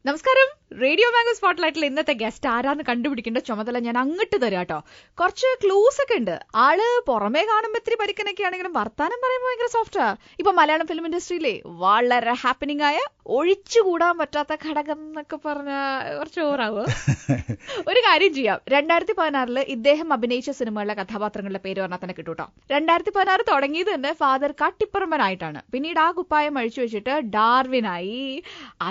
നമസ്കാരം. Radio mango സ്പോട്ട്ലൈറ്റിൽ ഇന്നത്തെ guest ആരാന്ന് കണ്ടുപിടിക്കേണ്ട ചുമതല ഞാൻ അങ്ങോട്ട് തരാം കേട്ടോ. കുറച്ച് ക്ലൂസ് ഒക്കെ ഉണ്ട്. ആള് പുറമേ കാണുമ്പോൾ ഇത്തിരി പരിക്കനൊക്കെ ആണെങ്കിലും വർത്താനം പറയുമ്പോൾ ഭയങ്കര സോഫ്റ്റാ. ഇപ്പൊ മലയാളം ഫിലിം ഇൻഡസ്ട്രിയിലെ വളരെ ഹാപ്പനിങ് ആയ ഒഴിച്ചുകൂടാൻ പറ്റാത്ത ഘടകം എന്നൊക്കെ പറഞ്ഞ കുറച്ച് ഓവറാവോ? ഒരു കാര്യം ചെയ്യാം. 2016 ഇദ്ദേഹം അഭിനയിച്ച സിനിമകളിലെ കഥാപാത്രങ്ങളുടെ പേര് പറഞ്ഞാൽ തന്നെ കിട്ടൂട്ടോ. 2016 തുടങ്ങിയത് തന്നെ ഫാദർ കാട്ടിപ്പറമ്പനായിട്ടാണ്. പിന്നീട് ആ കുപ്പായം അഴിച്ചു വെച്ചിട്ട് ഡാർവിനായി,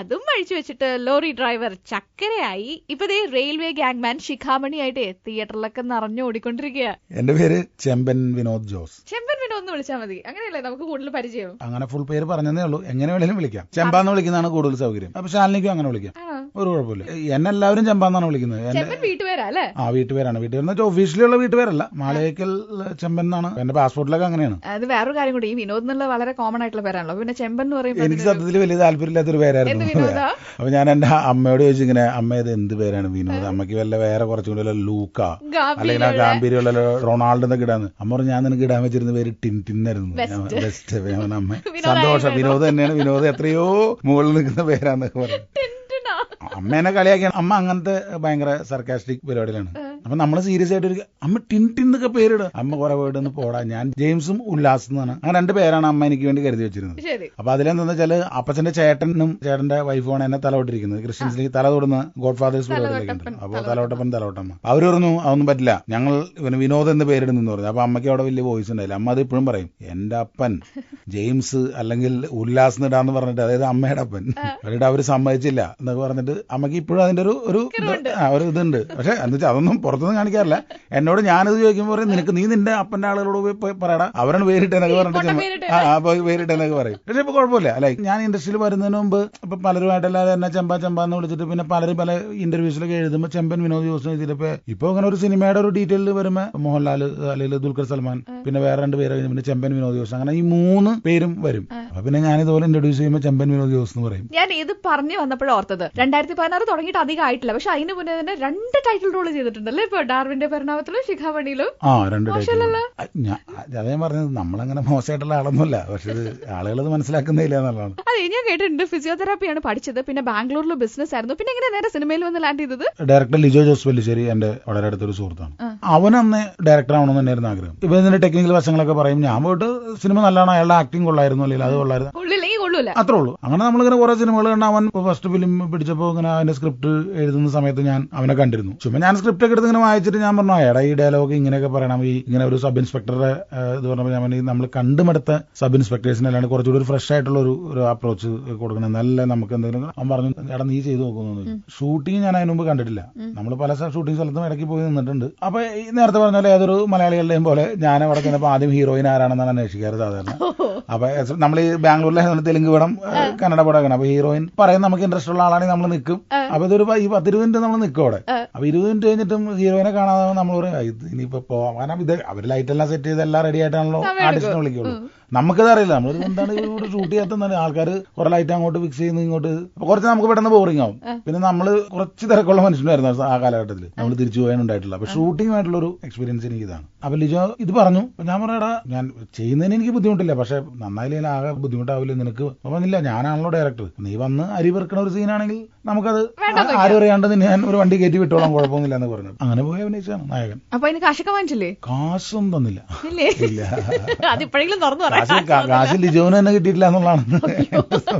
അതും അഴിച്ചു വെച്ചിട്ട് ലോറി ഡ്രൈവർ ചക്കരയായി, ഇപ്പൊ റെയിൽവേ ഗാങ്മാൻ ശിഖാമണിയായിട്ട് തിയേറ്ററിലൊക്കെ നിറഞ്ഞു ഓടിക്കൊണ്ടിരിക്കുക. എന്റെ പേര് ചെമ്പൻ വിനോദ് ജോസ്. ചെമ്പൻ വിനോദ് എന്ന് വിളിച്ചാൽ മതി, അങ്ങനെയല്ലേ നമുക്ക് കൂടുതൽ പരിചയം. അങ്ങനെ ഫുൾ പേര് പറഞ്ഞതേ ഉള്ളൂ. എങ്ങനെ വേണേലും വിളിക്കാം. ചെമ്പാന്ന് വിളിക്കുന്നതാണ് കൂടുതൽ സൗകര്യം. അപ്പൊ ശാലിനിക്കും അങ്ങനെ വിളിക്കാം, ഒരു കുഴപ്പമില്ല. എന്നെ എല്ലാവരും ചെമ്പാന്നാണ് വിളിക്കുന്നത്. വീട്ടുപേരല്ലേ? ആ, വീട്ടുപേരാണ്. വീട്ടുപേരെന്ന് വെച്ചാൽ ഒഫീഷ്യലി ഉള്ള വീട്ടുപേരല്ല, മാളയേക്കൽ ചെമ്പൻ എന്നാണ് എന്റെ പാസ്പോർട്ടിലൊക്കെ അങ്ങനെയാണ്. അത് വേറൊരു കാര്യം കൂടി, ഈ വിനോദ് എന്നുള്ള വളരെ കോമൺ ആയിട്ടുള്ള പേരാണല്ലോ. പിന്നെ ചെമ്പൻ എന്ന് പറയുമ്പോൾ എനിക്ക് സത്യത്തിൽ വലിയ താല്പര്യമില്ലാത്തൊരു പേരായിരുന്നു. അപ്പൊ ഞാൻ എന്റെ അമ്മയോട് ചോദിച്ചു, ഇങ്ങനെ അമ്മ ഇത് എന്ത് പേരാണ് വിനോദ്, അമ്മയ്ക്ക് വല്ല വേറെ കുറച്ചും കൂടി ലൂക്ക അല്ലെങ്കിൽ ആ ഗാംഭീര്യമുള്ള റൊണാൾഡോ എന്നൊക്കെ ഇടാന്ന്. അമ്മ പറഞ്ഞു ഞാൻ നിനക്ക് ഇടാൻ വെച്ചിരുന്ന പേര് ടിൻടിന്നായിരുന്നു. ബെസ്റ്റ്. അമ്മ സന്തോഷം, വിനോദ് തന്നെയാണ്. വിനോദ് എത്രയോ മുകളിൽ നിൽക്കുന്ന പേരാന്നൊക്കെ പറഞ്ഞു. അമ്മേനെ കളിയാക്കിയാണ്. അമ്മ അങ്ങനത്തെ ഭയങ്കര സർക്കാസ്റ്റിക് പരിപാടിയിലാണ്. അപ്പൊ നമ്മള് സീരിയസ് ആയിട്ട് അമ്മ ടിൻ എന്നൊക്കെ പേരിടുക. അമ്മ കുറെ പേരിടുന്ന് പോടാ, ഞാൻ ജെയിംസും ഉല്ലാസ് എന്നാണ്. അങ്ങനെ 2 പേരാണ് അമ്മ എനിക്ക് വേണ്ടി കരുതി വെച്ചിരുന്നത്. അപ്പൊ അതിലെന്താ വെച്ചാൽ അപ്പച്ചന്റെ ചേട്ടനും ചേട്ടന്റെ വൈഫുമാണ് എന്നെ തലവട്ടിരിക്കുന്നത്. ക്രിസ്ത്യൻസിലേക്ക് തല തൊടുന്ന ഗോഡ് ഫാദേഴ്സ് പരിപാടിയിലേക്കുണ്ട്. അപ്പൊ തലവട്ടപ്പൻ തലവട്ടമ്മ അവര് പറഞ്ഞു അതൊന്നും പറ്റില്ല, ഞങ്ങൾ വിനോദ് എന്ന് പേരിടുന്നു പറഞ്ഞു. അപ്പൊ അമ്മയ്ക്ക് അവിടെ വലിയ വോയിസ് ഉണ്ടായില്ല. അമ്മ അത് ഇപ്പോഴും പറയും, എന്റെ അപ്പൻ ജെയിംസ് അല്ലെങ്കിൽ ഉല്ലാസ് എന്നിടാന്ന് പറഞ്ഞിട്ട്, അതായത് അമ്മയുടെ അപ്പൻ. എന്നിട്ട് അവര് സമ്മതിച്ചില്ല എന്നൊക്കെ പറഞ്ഞിട്ട് അമ്മയ്ക്ക് ഇപ്പോഴും അതിന്റെ ഒരു ഇതുണ്ട്. പക്ഷെ എന്താ വെച്ചാൽ അതൊന്നും പുറത്തൊന്നും കാണിക്കാറില്ല. എന്നോട് ഞാനിത് ചോദിക്കുമ്പോൾ പറയും, നിനക്ക് നീ നിന്റെ അപ്പന്റെ ആളുകളോട് പോയി പറയടാ, അവരാണ് പേരിട്ടെന്നൊക്കെ പറഞ്ഞിട്ട് പേരിട്ടെന്നൊക്കെ പറയും. പക്ഷെ ഇപ്പൊ കുഴപ്പമില്ല. അല്ലെ, ഞാൻ ഇൻഡസ്ട്രിയിൽ വരുന്നതിന് മുമ്പ് ഇപ്പൊ പലരുമായിട്ടല്ലാതെ എന്നെ ചെമ്പാന്ന് വിളിച്ചിട്ട് പിന്നെ പലരും പല ഇന്റർവ്യൂസിലൊക്കെ എഴുതുമ്പോൾ ചെമ്പൻ വിനോദ് ജോസ് എഴുതിയപ്പോ ഇപ്പൊ അങ്ങനെ ഒരു സിനിമയുടെ ഒരു ഡീറ്റെയിൽ വരുമ്പോ മോഹൻലാൽ അല്ലെങ്കിൽ ദുൽഖർ സൽമാൻ, പിന്നെ വേറെ 2 പേര് കഴിഞ്ഞ് പിന്നെ ചെമ്പൻ വിനോദ് ജോസ്, അങ്ങനെ ഈ 3 പേരും വരും. അപ്പൊ പിന്നെ ഞാൻ ഇതുപോലെ ഇൻട്രൊഡ്യൂസ് ചെയ്യുമ്പോൾ ചെമ്പൻ വിനോദ് ജോസ് എന്ന് പറയും. ഞാൻ ഇത് പറഞ്ഞു വന്നപ്പോഴും ഓർത്തത് 2016 തുടങ്ങിയിട്ട് അധികം ആയിട്ടില്ല, പക്ഷെ അതിന് മുന്നേ തന്നെ 2 ടൈറ്റിൽ റോൾ ചെയ്തിട്ടുണ്ടല്ലേ. ഇപ്പൊ ഡാർവിന്റെ പരിണാമത്തിലും ശിഖാമണിയിലും. 2 ടൈറ്റിൽ. അതേ പറഞ്ഞത് നമ്മളങ്ങനെ മോശമായിട്ടുള്ള ആളൊന്നുമല്ല, പക്ഷെ ആളുകൾ അത് മനസ്സിലാക്കുന്നില്ല എന്നുള്ളതാണ്. അതെ, ഞാൻ കേട്ടിട്ടുണ്ട് ഫിസിയോതെറാപ്പിയാണ് പഠിച്ചത്, പിന്നെ ബാംഗ്ലൂരിൽ ബിസിനസ് ആയിരുന്നു, പിന്നെ എങ്ങനെ നേരെ സിനിമയിൽ വന്ന് ലാൻഡ് ചെയ്തത്? ഡയറക്ടർ ലിജോ ജോസ് പെല്ലിശ്ശേരി എന്റെ വളരെ അടുത്തൊരു സുഹൃത്താണ്. അവനന്ന് ഡയറക്ടർ ആവണമെന്ന് തന്നെയായിരുന്നു ആഗ്രഹം. ഇപ്പൊ ഇതിന്റെ ടെക്നിക്കൽ വശങ്ങളൊക്കെ പറയും. ഞാൻ പോയിട്ട് സിനിമ നല്ലതാണ്, അയാളുടെ ആക്ടിങ് കൊള്ളായിരുന്നു, അല്ലെങ്കിൽ അത് കൊള്ളായിരുന്നു, അത്രേ ഉള്ളൂ. അങ്ങനെ നമ്മളിങ്ങനെ കുറെ സിനിമകൾ കണ്ട അവൻ ഫസ്റ്റ് ഫിലിം പിടിച്ചപ്പോ ഇങ്ങനെ അവന്റെ സ്ക്രിപ്റ്റ് എഴുതുന്ന സമയത്ത് ഞാൻ അവനെ കണ്ടിരുന്നു. ചുമ്മാ ഞാൻ സ്ക്രിപ്റ്റ് ഒക്കെ എടുത്ത് ഇങ്ങനെ വായിച്ചിട്ട് ഞാൻ പറഞ്ഞു, എടാ ഈ ഡയലോഗ് ഇങ്ങനെയൊക്കെ പറയണം, ഈ ഇങ്ങനെ ഒരു സബ് ഇൻസ്പെക്ടറുടെ ഇത് പറഞ്ഞപ്പോൾ ഞാൻ നമ്മൾ കണ്ടുമെടുത്ത സബ് ഇൻസ്പെക്ടേഴ്സിന് അല്ലാണ്ട് കുറച്ചുകൂടി ഒരു ഫ്രഷ് ആയിട്ടുള്ള ഒരു അപ്രോച്ച് കൊടുക്കണം, നല്ല നമുക്ക് എന്തെങ്കിലും. അവൻ പറഞ്ഞു, എടാ നീ ചെയ്ത് നോക്കുന്നു. ഷൂട്ടിങ് ഞാൻ അതിന് മുമ്പ് കണ്ടിട്ടില്ല. നമ്മൾ പല ഷൂട്ടിംഗ് സ്ഥലത്തും ഇടയ്ക്ക് പോയി നിന്നിട്ടുണ്ട്. അപ്പൊ നേരത്തെ പറഞ്ഞ പോലെ ഏതൊരു മലയാളികളുടെയും പോലെ ഞാൻ അവിടെ ചെന്നപ്പോൾ ആദ്യം ഹീറോയിൻ ആരാണെന്നാണ് അന്വേഷിക്കാറ് സാധാരണ. അപ്പൊ നമ്മൾ ഈ ബാംഗ്ലൂരിലെ തെലുങ്ക് പടം, കന്നഡ പടമാണ്. അപ്പൊ ഹീറോയിൻ പറയും നമുക്ക് ഇൻട്രസ്റ്റ് ഉള്ള ആളാണെങ്കിൽ നമ്മൾ നിൽക്കും. അപ്പൊ ഇതൊരു 10-20 മിനിറ്റ് നമ്മൾ നിൽക്കും അവിടെ. അപ്പൊ 20 മിനിറ്റ് കഴിഞ്ഞിട്ടും ഹീറോയിനെ കാണാതെ നമ്മൾ പറയും ഇനിയിപ്പോ പോവാം. കാരണം ഇത് അവർ ലൈറ്റ് എല്ലാം സെറ്റ് ചെയ്ത് എല്ലാം റെഡി ആയിട്ടാണല്ലോ ആർട്ടിസ്റ്റിനെ വിളിക്കുള്ളൂ. നമുക്കത് അറിയില്ല, നമ്മൾ എന്താണ് ഇവിടെ ഷൂട്ട് ചെയ്യാത്ത ആൾക്കാർ കുറെ ലൈറ്റ് അങ്ങോട്ട് ഫിക്സ് ചെയ്യുന്നു ഇങ്ങോട്ട്. അപ്പൊ കുറച്ച് നമുക്ക് പെട്ടെന്ന് ബോറിംഗ് ആവും. പിന്നെ നമ്മള് കുറച്ച് തിരക്കുള്ള മനുഷ്യനായിരുന്നു ആ കാലഘട്ടത്തിൽ. നമ്മൾ തിരിച്ചു പോകാനുണ്ടായിട്ടില്ല. അപ്പൊ ഷൂട്ടിംഗുമായിട്ടുള്ള ഒരു എക്സ്പീരിയൻസ് എനിക്ക് ഇതാണ്. അപ്പൊ ലിജോ ഇത് പറഞ്ഞു. ഞാൻ പറഞ്ഞടാ, ഞാൻ ചെയ്യുന്നതിന് എനിക്ക് ബുദ്ധിമുട്ടില്ല, പക്ഷെ നന്നായില്ലെങ്കിൽ ആകെ ബുദ്ധിമുട്ടാവില്ല നിനക്ക്. പറഞ്ഞില്ല, ഞാനാണല്ലോ ഡയറക്ടർ, നീ വന്ന് അരി പെറുക്കണ ഒരു സീനാണെങ്കിൽ നമുക്കത് ആരും അറിയാണ്ട് ഞാൻ ഒരു വണ്ടി കയറ്റി വിട്ടോളാം, കുഴപ്പമൊന്നുമില്ല എന്ന് പറഞ്ഞു. അങ്ങനെ പോയി അഭിനയിച്ചാണ് നായകൻ. അപ്പൊ അതിന് കാശൊക്കെ വാങ്ങിച്ചില്ലേ? കാശൊന്നും തന്നില്ല. കാശ് ലിജോന് തന്നെ കിട്ടിയിട്ടില്ല എന്നുള്ളതാണ്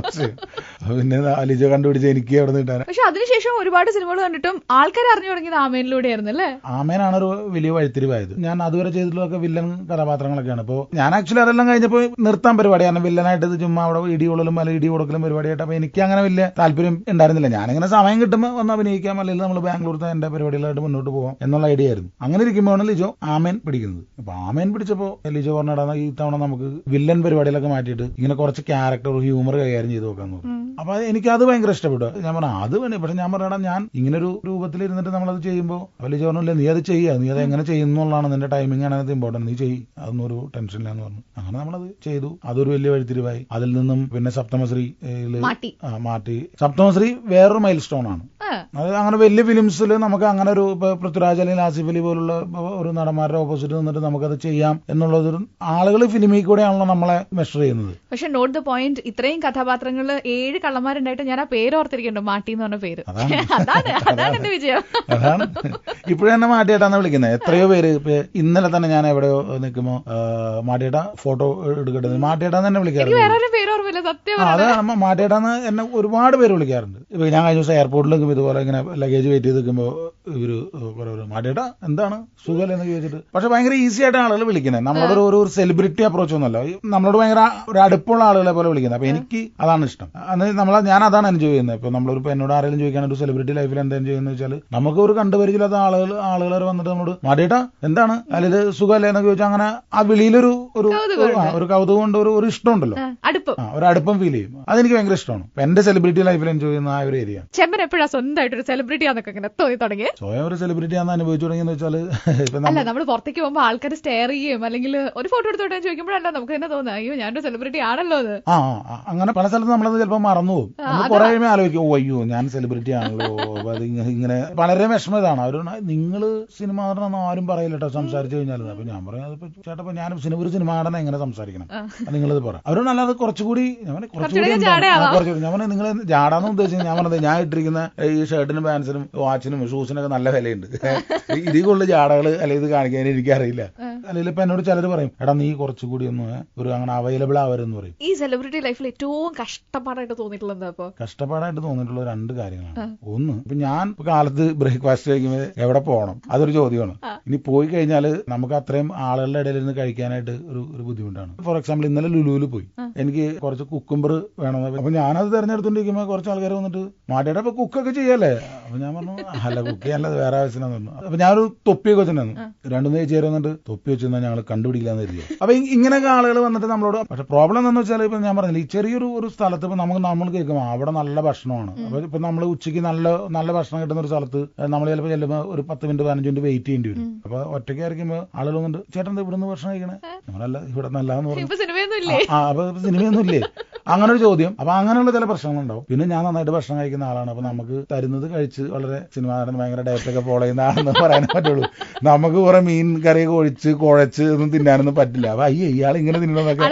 പിന്നെ ലിജോ കണ്ടുപിടിച്ച് എനിക്ക് അവിടെ നിന്ന് കിട്ടാൻ. പക്ഷെ അതിനുശേഷം ഒരുപാട് സിനിമകൾ കണ്ടിട്ടും ആൾക്കാർ അറിഞ്ഞു തുടങ്ങിയത് ആമേനിലൂടെയായിരുന്നു അല്ലേ? ആമേനാണ് ഒരു വലിയ വഴിത്തിരിവായത്. ഞാൻ അതുവരെ ചെയ്തിട്ടുള്ളതൊക്കെ വില്ലൻ കഥാപാത്രങ്ങളൊക്കെയാണ്. ഇപ്പൊ ഞാൻ ആക്ച്വലി അതെല്ലാം കഴിഞ്ഞപ്പോൾ നിർത്താൻ പരിപാടിയാണ്. വില്ലനായിട്ട് ചുമ്മാ അവിടെ ഇടികൊള്ളലും അല്ല ഇടി കൊടുക്കലും പരിപാടിയായിട്ട്. അപ്പൊ എനിക്ക് അങ്ങനെ വലിയ താല്പര്യം ഉണ്ടായിരുന്നില്ല. ഞാനിങ്ങനെ സമയം കിട്ടുമ്പോൾ വന്ന് അഭിനയിക്കാം, അല്ലെങ്കിൽ നമ്മൾ ബാംഗ്ലൂർത്തെ എന്റെ പരിപാടികളായിട്ട് മുന്നോട്ട് പോകാം എന്നുള്ള ഐഡിയ ആയിരുന്നു. അങ്ങനെ ഇരിക്കുമ്പോഴാണ് ലിജോ ആമേൻ പിടിക്കുന്നത്. അപ്പൊ ആമേൻ പിടിച്ചപ്പോ ലിജോ പറഞ്ഞിടാ ഈ തവണ നമുക്ക് വില്ലൻ പരിപാടികളൊക്കെ മാറ്റിയിട്ട് ഇങ്ങനെ കുറച്ച് ക്യാരക്ടർ ഹ്യൂമർ കൈകാര്യം ചെയ്ത് നോക്കാന്ന് പറഞ്ഞു. അപ്പൊ എനിക്കത് ഭയങ്കര ഇഷ്ടപ്പെട്ടു. ഞാൻ പറഞ്ഞു അത് വേണേ, പക്ഷെ ഞാൻ പറഞ്ഞാ ഞാൻ ഇങ്ങനെ ഒരു രൂപത്തിൽ ഇരുന്നിട്ട് നമ്മളത് ചെയ്യുമ്പോൾ ലിജോ പറഞ്ഞില്ല, നീ അത് ചെയ്യുക, നീ അത് എങ്ങനെ ചെയ്യുന്നുള്ളതാണ് നിന്റെ ടൈമിംഗ് ആണ് അത് ഇമ്പോർട്ടന്റ്, നീ ചെയ്യ്, അതൊന്നും ഒരു ടെൻഷനില്ലാന്ന് പറഞ്ഞു. അങ്ങനെ നമ്മളത് ചെയ്തു. അതൊരു വലിയ വഴിത്തിരിവായി. അതിൽ നിന്നും പിന്നെ സപ്തമശ്രീ മാറ്റി. സപ്തമശ്രീ വേറൊരു മൈൽ സ്റ്റോൺ ആണ്. അത് അങ്ങനെ വലിയ ഫിലിംസിൽ നമുക്ക് അങ്ങനെ ഒരു പൃഥ്വിരാജ് അല്ലെങ്കിൽ ആസിഫ് അലി പോലുള്ള ഒരു നടന്മാരുടെ ഓപ്പോസിറ്റ് നിന്നിട്ട് നമുക്കത് ചെയ്യാം എന്നുള്ളത് ആളുകൾ ഫിലിമിൽ കൂടെയാണല്ലോ നമ്മളെ മെഷർ ചെയ്യുന്നത്. പക്ഷെ നോട്ട് ദ പോയിന്റ്, ഇത്രയും കഥാപാത്രങ്ങളിൽ 7 കള്ളന്മാരുണ്ടായിട്ട് ഞാൻ ആ പേര് ഓർത്തിരിക്കണ്ടോ, മാട്ടി എന്ന് പറഞ്ഞ പേര്. അതാണ് എന്റെ വിജയം. അതാണ് ഇപ്പോഴും എന്നെ മാട്ടിയേട്ടാന്ന് വിളിക്കുന്നത്. എത്രയോ പേര് ഇന്നലെ തന്നെ ഞാൻ എവിടെയോ നിൽക്കുമ്പോ മാട്ടിയേട്ട ഫോട്ടോ എടുക്കട്ടെ, മാട്ടിയേട്ടാന്ന് തന്നെ വിളിക്കാറുണ്ട്. അതെ, മാട്ടിയേട്ടാന്ന് എന്നെ ഒരുപാട് പേര് വിളിക്കാറുണ്ട്. ഇപ്പൊ ഞാൻ കഴിഞ്ഞ ദിവസം എയർപോർട്ടിൽ നിൽക്കുമ്പോൾ ഇതുപോലെ ഇങ്ങനെ ലഗേജ് വെയിറ്റ് ചെയ്ത് നിൽക്കുമ്പോ ഇവര് മാട്ടിയേട്ട എന്താണ് സുഖം എന്ന് ചോദിച്ചിട്ട്. പക്ഷെ ഭയങ്കര ഈസി ആയിട്ട് ആളുകൾ വിളിക്കുന്നത്. നമ്മളോട് ഒരു സെലിബ്രിറ്റി അപ്രോച്ച് ഒന്നുമല്ല, നമ്മളോട് ഭയങ്കര ഒരു അടുപ്പുള്ള ആളുകളെ പോലെ വിളിക്കുന്നത്. അപ്പൊ എനിക്ക് അതാണ് ഇഷ്ടം. ഞാൻ അതാണ് എൻജോയ് ചെയ്യുന്നത്. ഇപ്പൊ നമ്മളൊരു എന്നോട് ആരെങ്കിലും ചോദിക്കാൻ ഒരു സെലിബ്രിറ്റി ലൈഫിൽ എന്താ എൻജോയ് ചെയ്യുന്നത് വെച്ചാൽ, നമുക്ക് ഒരു കണ്ടുപരിചില്ലാത്ത ആളുകൾ വന്നിട്ട് നമ്മളോട് മാട്ടിയേട്ട എന്താണ് അല്ലെങ്കിൽ സുഖമല്ലേ എന്നൊക്കെ ചോദിച്ചാൽ അങ്ങനെ ആ വിളിയിലൊരു ഒരു കൗതുകം കൊണ്ട് ഒരു ഇഷ്ടമുണ്ടല്ലോ, ഒരു അടുപ്പം ഫീൽ ചെയ്യും. അതെനിക്ക് ഭയങ്കര ഇഷ്ടമാണ്. എന്റെ സെലിബ്രിറ്റി ലൈഫിൽ എൻജോയ് ചെയ്യുന്ന ആ ഒരു ഏരിയ. ചെമ്പൻ എപ്പോഴാ സ്വന്തമായിട്ട് ഒരു സെലിബ്രിറ്റി ആണെന്നൊക്കെ തോന്നി തുടങ്ങി? സ്വയം ഒരു സെലിബ്രിറ്റി ആണെന്ന് അനുഭവിച്ചു തുടങ്ങിയെന്ന് വെച്ചാല്, അല്ല നമ്മൾ പുറത്തേക്ക് പോകുമ്പോൾ ആൾക്കാർ സ്റ്റെയർ ചെയ്യും അല്ലെങ്കിൽ ഒരു ഫോട്ടോ എടുത്തോട്ടെ ചോദിക്കുമ്പോഴല്ല നമുക്ക് തന്നെ തോന്നുക അയ്യോ ഞാനൊരു സെലിബ്രിറ്റി ആണല്ലോ അത്. അങ്ങനെ പല സ്ഥലത്ത് നമ്മളത് ചിലപ്പോൾ മറന്നു പോകും. കുറെ ആലോചിക്കും, ഓ അയ്യോ ഞാൻ സെലിബ്രിറ്റി ആണല്ലോ. അത് ഇങ്ങനെ വളരെ വിഷമതാണ്. അവർ നിങ്ങള് സിനിമ നടനെന്ന് ആരും പറയില്ല കേട്ടോ സംസാരിച്ചു കഴിഞ്ഞാൽ. അപ്പൊ ഞാൻ പറയാം, അതിപ്പോ ചേട്ടാ ഞാൻ ഒരു സിനിമ നടനെ എങ്ങനെ സംസാരിക്കണം നിങ്ങളത് പറ. അവരോട് അല്ലാതെ കുറച്ചുകൂടി ഞാൻ നിങ്ങൾ ജാടാന്ന് ഉദ്ദേശിച്ചത്. ഞാൻ പറഞ്ഞത് ഞാൻ ഇട്ടിരിക്കുന്ന ഈ ഷർട്ടിനും പാൻസിനും വാച്ചിനും ഷൂസിനൊക്കെ നല്ല വിലയുണ്ട്. ഇതിൽ കൂടുതൽ ജാടകള് അല്ലെങ്കിൽ ഇത് കാണിക്കാൻ എനിക്കറിയില്ല. അല്ലെങ്കിൽ ഇപ്പൊ എന്നോട് ചിലർ പറയും, എടാ നീ കുറച്ചുകൂടി ഒന്ന് ഒരു അങ്ങനെ അവൈലബിൾ ആവരെന്ന് പറയും. ഈ സെലിബ്രിറ്റി ലൈഫിൽ ഏറ്റവും കഷ്ടപ്പാടായിട്ട് തോന്നിയിട്ടുള്ളത് കഷ്ടപ്പാടായിട്ട് തോന്നിയിട്ടുള്ള 2 കാര്യങ്ങളാണ്. ഒന്ന്, ഇപ്പൊ ഞാൻ കാലത്ത് ബ്രേക്ക്ഫാസ്റ്റ് കഴിക്കുമ്പോൾ എവിടെ പോകണം അതൊരു ചോദ്യമാണ്. ഇനി പോയി കഴിഞ്ഞാൽ നമുക്ക് അത്രയും ആളുകളുടെ ഇടയിൽ നിന്ന് കഴിക്കാനായിട്ട് ഒരു ബുദ്ധിമുട്ടാണ്. ഫോർ എക്സാമ്പിൾ ഇന്നലെ ലുലുവിൽ പോയി, എനിക്ക് കുറച്ച് കുക്കുംബർ വേണം. അപ്പൊ ഞാനത് തെരഞ്ഞെടുത്തോണ്ടിരിക്കുമ്പോൾ കുറച്ച് ആൾക്കാർ വന്നിട്ട് മാട്ടിയുടെ അപ്പൊ കുക്കൊക്കെ ചെയ്യല്ലേ. അപ്പൊ ഞാൻ പറഞ്ഞു അല്ല കുക്ക് ചെയ്യാനല്ല വേറെ ആവശ്യമാണെന്ന് പറഞ്ഞു. അപ്പൊ ഞാനൊരു തൊപ്പിയൊക്കെ വെച്ചിട്ടുണ്ടായിരുന്നു. 2 ചേച്ചി വന്നിട്ട് തൊപ്പി വെച്ചാൽ ഞങ്ങൾ കണ്ടുപിടിക്കാന്ന് കരുതി. അപ്പൊ ഇങ്ങനെയൊക്കെ ആളുകൾ വന്നിട്ട് നമ്മളോട്. പക്ഷെ പ്രോബ്ലം എന്താണെന്ന് വെച്ചാൽ ഇപ്പൊ ഞാൻ പറഞ്ഞില്ല, ഈ ചെറിയൊരു സ്ഥലത്ത് ഇപ്പൊ നമ്മൾ കേൾക്കുമ്പോൾ അവിടെ നല്ല ഭക്ഷണമാണ്. അപ്പൊ ഇപ്പൊ നമ്മൾ ഉച്ചയ്ക്ക് നല്ല ഭക്ഷണം കിട്ടുന്ന ഒരു സ്ഥലത്ത് നമ്മൾ ചിലപ്പോൾ ചെല്ലുമ്പോൾ ഒരു 10 മിനിറ്റ് 15 മിനിറ്റ് വെയിറ്റ് ചെയ്യേണ്ടി വരും. അപ്പൊ ഒറ്റയ്ക്ക് ആയിരിക്കുമ്പോൾ ആളുകൾ വന്നിട്ട് ചേട്ടൻ ഇവിടുന്ന് ഭക്ഷണം കഴിക്കണേ, നമ്മളല്ല ഇവിടെ നല്ലതെന്ന് പറഞ്ഞു. അപ്പൊ സിനിമയൊന്നും ഇല്ലേ അങ്ങനെ ഒരു ചോദ്യം. അപ്പൊ അങ്ങനെയുള്ള ചില പ്രശ്നങ്ങളുണ്ടാവും. പിന്നെ ഞാൻ നന്നായിട്ട് ഭക്ഷണം കഴിക്കുന്ന ആളാണ്. അപ്പൊ നമുക്ക് തരുന്നത് കഴിച്ച് വളരെ സിനിമ നടൻ ഭയങ്കര ഡയറ്റൊക്കെ ഫോളോ ചെയ്യുന്ന ആളെന്ന് പറയാനേ പറ്റുള്ളൂ. നമുക്ക് കുറെ മീൻ കറിയൊക്കെ ഒഴിച്ച് കുഴച്ച് ഒന്നും തിന്നാനൊന്നും പറ്റില്ല. അപ്പൊ ഇയാൾ ഇങ്ങനെ തിന്നണമെന്നൊക്കെ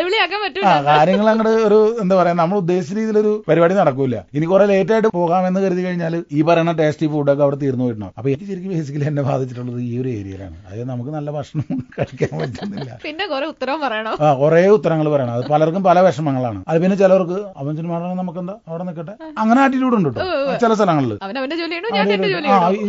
കാര്യങ്ങൾ അങ്ങോട്ട് ഒരു എന്താ പറയാ, നമ്മൾ ഉദ്ദേശിച്ച രീതിയിലൊരു പരിപാടി നടക്കൂല. ഇനി കുറെ ലേറ്റ് ആയിട്ട് പോകാമെന്ന് കരുതി കഴിഞ്ഞാൽ ഈ പറയുന്ന ടേസ്റ്റി ഫുഡൊക്കെ അവിടെ തീർന്നു പോയിട്ടുണ്ടാവും. അപ്പൊ എനിക്ക് ശരിക്കും ബേസിക്കലി എന്നെ ബാധിച്ചിട്ടുള്ളത് ഈ ഒരു ഏരിയയിലാണ്. അതായത് നമുക്ക് നല്ല ഭക്ഷണം കഴിക്കാൻ പറ്റുന്നില്ല. പിന്നെ കുറെ ഉത്തരം പറയണം, കുറെ ഉത്തരങ്ങൾ പറയണം. അത് പലർക്കും പല വിഷമങ്ങളാണ്. അത് പിന്നെ ചിലർക്ക് അവൻ സിനിമ നമുക്ക് എന്താ അവിടെ നിൽക്കട്ടെ അങ്ങനെ ആറ്റിറ്റ്യൂഡ് ഉണ്ട് കേട്ടോ ചില സ്ഥലങ്ങളിൽ.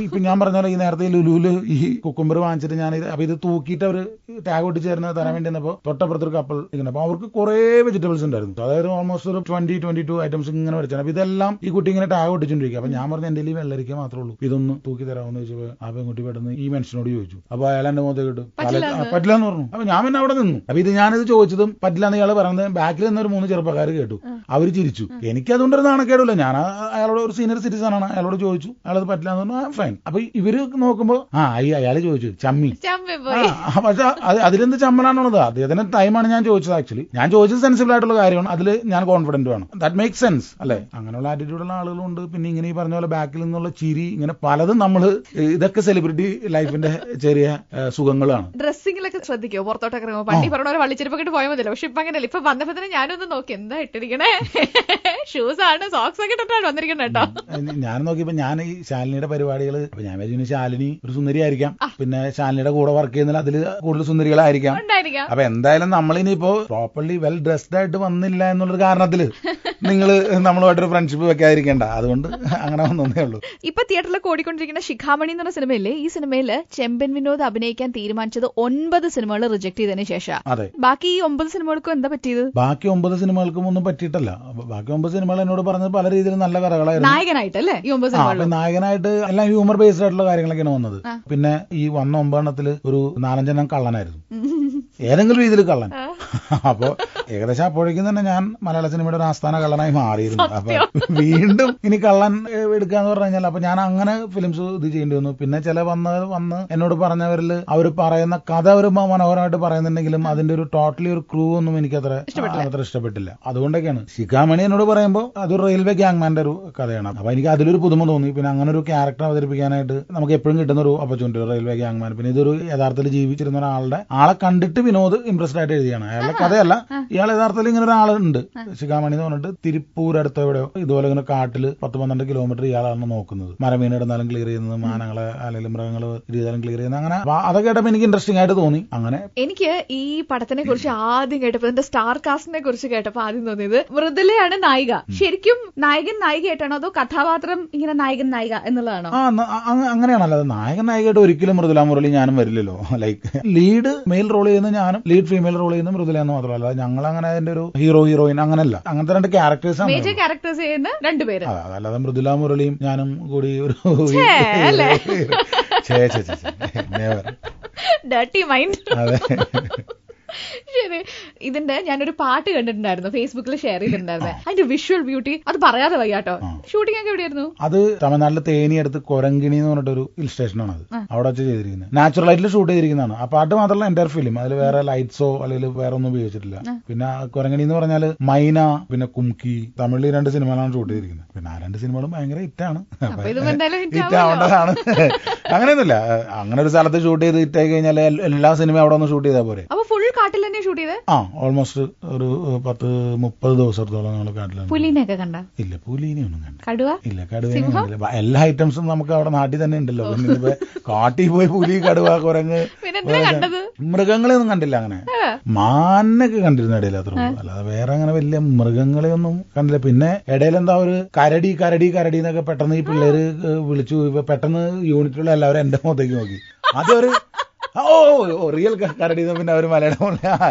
ഇപ്പൊ ഞാൻ പറഞ്ഞ പോലെ ഈ നേരത്തെ ലുലുവില് ഈ കുക്കുംബർ വാങ്ങിച്ചിട്ട് ഞാൻ അപ്പൊ ഇത് തൂക്കിയിട്ട് അവര് ടാഗ് ഒട്ടിച്ച് തരാൻ വേണ്ടി വന്നപ്പോ തൊട്ടപ്പുറത്തൊരു കപ്പിൾ ഇങ്ങനെ. അപ്പൊ അവർക്ക് കുറെ വെജിറ്റബിൾസ് ഉണ്ടായിരുന്നു. അതായത് ഓൾമോസ്റ്റ് ഒരു 22 ഐറ്റംസ് ഇങ്ങനെ വരച്ചാണ്. അപ്പൊ ഇതെല്ലാം ഈ കുട്ടി ഇങ്ങനെ ടാഗ് ഒട്ടിച്ചോണ്ടിരിക്കുക. അപ്പൊ ഞാൻ പറഞ്ഞ എന്റെ വെള്ളരിക്ക മാത്രമേ ഉള്ളൂ, ഇതൊന്ന് തൂക്കി തരാമെന്ന് ചോദിച്ചപ്പോ ആ പെൺകുട്ടി പെട്ടെന്ന് ഈ മനുഷ്യനോട് ചോദിച്ചു. അപ്പൊ അയാൾ എന്റെ മുഖത്ത് കിട്ടും പറ്റില്ല എന്ന് പറഞ്ഞു. അപ്പൊ ഞാൻ പിന്നെ അവിടെ നിന്നു. അപ്പൊ ഇത് ഞാനിത് ചോദിച്ചതും പറ്റില്ല എന്ന് ഇയാൾ പറയുന്നത് ബാക്കിൽ നിന്നൊരു 3 ചെറുപ്പക്കാർ കേട്ടു. അവര് ചിരിച്ചു. എനിക്ക് അതുകൊണ്ടൊരു നാണക്കേടില്ല. ഞാൻ അയാളോട് ഒരു സീനിയർ സിറ്റിസൺ ആണ്, അയാളോട് ചോദിച്ചു. അയാളത് പറ്റില്ല എന്ന് പറഞ്ഞു. ഫൈൻ. അപ്പൊ ഇവര് നോക്കുമ്പോ അയാള് ചോദിച്ചു ചമ്മി. പക്ഷെ അതിലെന്ത് ചമ്മലാണുള്ളത്? അദ്ദേഹത്തിന്റെ ടൈമാണ് ഞാൻ ചോദിച്ചത്. ആക്ച്വലി ഞാൻ ചോദിച്ചത് സെൻസിബിൾ ആയിട്ടുള്ള കാര്യമാണ്. അതിൽ ഞാൻ കോൺഫിഡന്റ് ആണ്. ദാറ്റ് മേക്ക് സെൻസ് അല്ലെ? അങ്ങനെയുള്ള ആറ്റിറ്റ്യൂഡുള്ള ആളുകളുണ്ട്. പിന്നെ ഇങ്ങനെ ഈ പറഞ്ഞ പോലെ ബാക്കിൽ നിന്നുള്ള ചിരി, ഇങ്ങനെ പലതും നമ്മള് ഇതൊക്കെ സെലിബ്രിറ്റി ലൈഫിന്റെ ചെറിയ സുഖങ്ങളാണ്. ഡ്രസ്സിങ്ങിലൊക്കെ ശ്രദ്ധിക്കോ? പുറത്തോട്ടൊക്കെ ഇറങ്ങുമ്പോൾ പണ്ടി പറഞ്ഞ പോലെ വള്ളിച്ചെരുപ്പൊക്കെ പോയാൽ മതിയല്ലോ. പക്ഷെ ഇപ്പൊ അങ്ങനെയല്ല. ഇപ്പൊ വന്നപ്പോ തന്നെ ഞാനൊന്ന് നോക്കി എന്താ ഇട്ടിരിക്കണേ, ഷൂസ് ആണ് സോക്സ് ഒക്കെ ഇട്ടിട്ടാണ് വന്നിരിക്കണേ കേട്ടോ. ഞാൻ നോക്കിയപ്പോ ഞാൻ ഈ ശാലിനിയുടെ പരിപാടികൾ അപ്പൊ ഞാൻ വിചാരിച്ചു ശാലിനി ഒരു സുന്ദരി ആയിരിക്കാം, പിന്നെ ശാലിനിയുടെ കൂടെ വർക്ക് ചെയ്യുന്നതിൽ അതിൽ കൂടുതൽ സുന്ദരികളായിരിക്കാം. അപ്പൊ എന്തായാലും നമ്മളിനിപ്പോ പ്രോപ്പർലി വെൽ ഡ്രസ്ഡ് ആയിട്ട് വന്നില്ല എന്നുള്ളൊരു കാരണത്തില് നിങ്ങൾ നമ്മളുമായിട്ടൊരു ഫ്രണ്ട്ഷിപ്പ് വെക്കാതിരിക്കേണ്ട. അതുകൊണ്ട് അങ്ങനെ വന്നേ ഉള്ളൂ. ഇപ്പൊ തിയേറ്ററിലൊക്കെ ഓടിക്കൊണ്ടിരിക്കുന്ന ശിഖാമണി എന്ന് പറഞ്ഞ സിനിമയില്ലേ, ഈ സിനിമയില് ചെമ്പൻ വിനോദ് അഭിനയിക്കാൻ തീരുമാനിച്ചത് 9 സിനിമകൾ റിജക്ട് ചെയ്തതിനു ശേഷം. അതെ. ബാക്കി ഈ 9 സിനിമകൾക്കും എന്താ പറ്റിയത്? ബാക്കി 9 സിനിമകൾക്കും ഒന്നും പറ്റിയിട്ടല്ല. ബാക്കി 9 സിനിമകൾ എന്നോട് പറഞ്ഞത് പല രീതിയിലും നല്ല കഥകളായിരുന്നു. നായകനായിട്ടല്ലേ ഈ 9 സിനിമകൾ? നായകനായിട്ട് എല്ലാം ഹ്യൂമർ ബേസ്ഡ് ആയിട്ടുള്ള കാര്യങ്ങളൊക്കെയാണ് വന്നത്. പിന്നെ ഈ വന്ന 9 എണ്ണത്തില് ഒരു 4-5 എണ്ണം കള്ളനായിരുന്നു. ഏതെങ്കിലും രീതിയിൽ കള്ളൻ. അപ്പൊ ഏകദേശം അപ്പോഴേക്കും തന്നെ ഞാൻ മലയാള സിനിമയുടെ ഒരു ആസ്ഥാന കള്ളനായി മാറിയിരുന്നു. അപ്പൊ വീണ്ടും ഇനി കള്ളൻ എടുക്കാന്ന് പറഞ്ഞു കഴിഞ്ഞാൽ അപ്പൊ ഞാൻ അങ്ങനെ ഫിലിംസ് ഇത് ചെയ്യേണ്ടി വന്നു. പിന്നെ ചില വന്ന് എന്നോട് പറഞ്ഞവരിൽ അവർ പറയുന്ന കഥ ഒരു മനോഹരമായിട്ട് പറയുന്നുണ്ടെങ്കിലും അതിന്റെ ഒരു ടോട്ടലി ഒരു ക്രൂ ഒന്നും എനിക്ക് അത്ര ഇഷ്ടപ്പെട്ടില്ല. അതുകൊണ്ടൊക്കെയാണ് ശിഖാമണി എന്നോട് പറയുമ്പോൾ അതൊരു റെയിൽവേ ഗ്യാങ്മാന്റെ ഒരു കഥയാണ്. അപ്പൊ എനിക്ക് അതിലൊരു പുതുമ തോന്നി. പിന്നെ അങ്ങനെ ഒരു ക്യാരക്ടർ അവതരിപ്പിക്കാനായിട്ട് നമുക്ക് എപ്പോഴും കിട്ടുന്ന ഒരു ഓപ്പർച്യൂണിറ്റി റെയിൽവേ ഗ്യാങ്മാൻ. പിന്നെ ഇതൊരു യഥാർത്ഥത്തിൽ ജീവിച്ചിരുന്ന ആളെ കണ്ടിട്ട് വിനോദ് ഇംപ്രസ്ഡ് ആയിട്ട് എഴുതിയാണ്. അയാളുടെ കഥയല്ല, ഇയാൾ യഥാർത്ഥത്തിൽ ഇങ്ങനെ ഒരാളുണ്ട് ശിഖാമണി എന്ന് പറഞ്ഞിട്ട് തിരുപ്പൂർ അടുത്ത എവിടെയോ ഇതുപോലെ ഇങ്ങനെ കാട്ടില് 10-12 കിലോമീറ്റർ ഇയാളാണ് നോക്കുന്നത്. മരമീൻ ഇടുന്നാലും ക്ലിയർ ചെയ്യുന്നത്, മാനങ്ങളെ അല്ലെങ്കിൽ മൃഗങ്ങൾ ചെയ്താലും ക്ലിയർ ചെയ്യുന്നത്. അങ്ങനെ അതൊക്കെ കേട്ടപ്പോ എനിക്ക് ഇൻട്രസ്റ്റിംഗ് ആയിട്ട് തോന്നി. അങ്ങനെ എനിക്ക് ഈ പടത്തിനെ കുറിച്ച് ആദ്യം കേട്ടപ്പോ എന്റെ സ്റ്റാർ കാസ്റ്റിനെ കുറിച്ച് കേട്ടപ്പോ ആദ്യം തോന്നിയത് മൃദുലയാണ് നായിക. ശരിക്കും നായകൻ നായികയായിട്ടാണോ അതോ കഥാപാത്രം ഇങ്ങനെ നായകൻ നായിക എന്നുള്ളതാണോ? അങ്ങനെയാണല്ലോ. നായകൻ നായികയായിട്ട് ഒരിക്കലും മൃദുല മുരളി ഞാനും വരില്ലല്ലോ. ലൈക്ക് ലീഡ് മെയിൽ റോൾ ചെയ്യുന്ന ഞാനും ലീഡ് ഫീമെയിൽ റോൾ ചെയ്യുന്ന മൃദുല എന്ന് മാത്രമല്ല, ഞങ്ങൾ അങ്ങനെ അതിന്റെ ഒരു ഹീറോയിൻ അങ്ങനല്ല, അങ്ങനത്തെ 2 ക്യാരക്ടേഴ്സാണ്. മേജർ ക്യാരക്ടേഴ്സ് ചെയ്യുന്ന 2 പേര്. അല്ലാതെ മൃദുല മുരളിയും ഞാനും കൂടി ഒരു ഡർട്ടി മൈൻഡ്. അതെ. ശരി, ഇതിന്റെ ഞാനൊരു പാട്ട് കണ്ടിട്ടുണ്ടായിരുന്നു, ഫേസ്ബുക്കിൽ ഷെയർ ചെയ്തിട്ടുണ്ടായിരുന്നു. അതിന്റെ വിഷ്വൽ ബ്യൂട്ടി അത് പറയാതെ വയ്യാട്ടോ. ഷൂട്ടിംഗ് ഒക്കെ എവിടെയായിരുന്നു? അത് തമിഴ്നാട്ടിലെ തേനി അടുത്ത് കൊരങ്കിണി എന്ന് പറഞ്ഞിട്ടൊരു ഹിൽ സ്റ്റേഷനാണ്. അത് അവിടെ വെച്ച് ചെയ്തിരിക്കുന്നത്. നാച്ചുറൽ ലൈറ്റിൽ ഷൂട്ട് ചെയ്തിരിക്കുന്നതാണ്. ആ പാട്ട് മാത്രമല്ല എൻ്റയർ ഫിലിം. അതിൽ വേറെ ലൈറ്റ്സോ അല്ലെങ്കിൽ വേറെ ഒന്നും ഉപയോഗിച്ചിട്ടില്ല. പിന്നെ കൊരങ്കിണി എന്ന് പറഞ്ഞാൽ മൈന, പിന്നെ കുംകി, തമിഴിൽ 2 സിനിമകളാണ് ഷൂട്ട് ചെയ്തിരിക്കുന്നത്. പിന്നെ ആ 2 സിനിമകളും ഭയങ്കര ഹിറ്റാണ്. ഹിറ്റ് ആവേണ്ടതാണ്. അങ്ങനെയൊന്നുമില്ല. അങ്ങനെ ഒരു സ്ഥലത്ത് ഷൂട്ട് ചെയ്ത് ഹിറ്റായി കഴിഞ്ഞാൽ എല്ലാ സിനിമയും അവിടെ ഒന്ന് ഷൂട്ട് ചെയ്താൽ പോരെ. കാട്ടിൽ തന്നെ ഷൂട്ട് ചെയ്ത് ഓൾമോസ്റ്റ് ഒരു 10-30 ദിവസത്തോളം നമ്മൾ കാട്ടിലാണ്. പുലിനെയൊക്കെ കണ്ട? ഇല്ല, പുലിനെ ഒന്നും കണ്ട. കടുവ? ഇല്ല, കടുവ എല്ലാ ഐറ്റംസും നമുക്ക് അവിടെ നാട്ടിൽ തന്നെ ഉണ്ടല്ലോ. പിന്നെ കാട്ടിൽ പോയി പുലി, കടുവ, കുരങ്ങ്, മൃഗങ്ങളെ ഒന്നും കണ്ടില്ല. അങ്ങനെ മാനൊക്കെ കണ്ടിരുന്ന ഇടയിൽ അത്ര, അല്ലാതെ വേറെ അങ്ങനെ വലിയ മൃഗങ്ങളെ ഒന്നും കണ്ടില്ല. പിന്നെ ഇടയിൽ എന്താ ഒരു കരടി എന്നൊക്കെ പെട്ടെന്ന് ഈ പിള്ളേര് വിളിച്ചു. പെട്ടെന്ന് യൂണിറ്റിലുള്ള എല്ലാവരും എന്റെ മുഖത്തേക്ക് നോക്കി. അതൊരു റിയൽ കരടി. പിന്നെ അവര് മലയാളം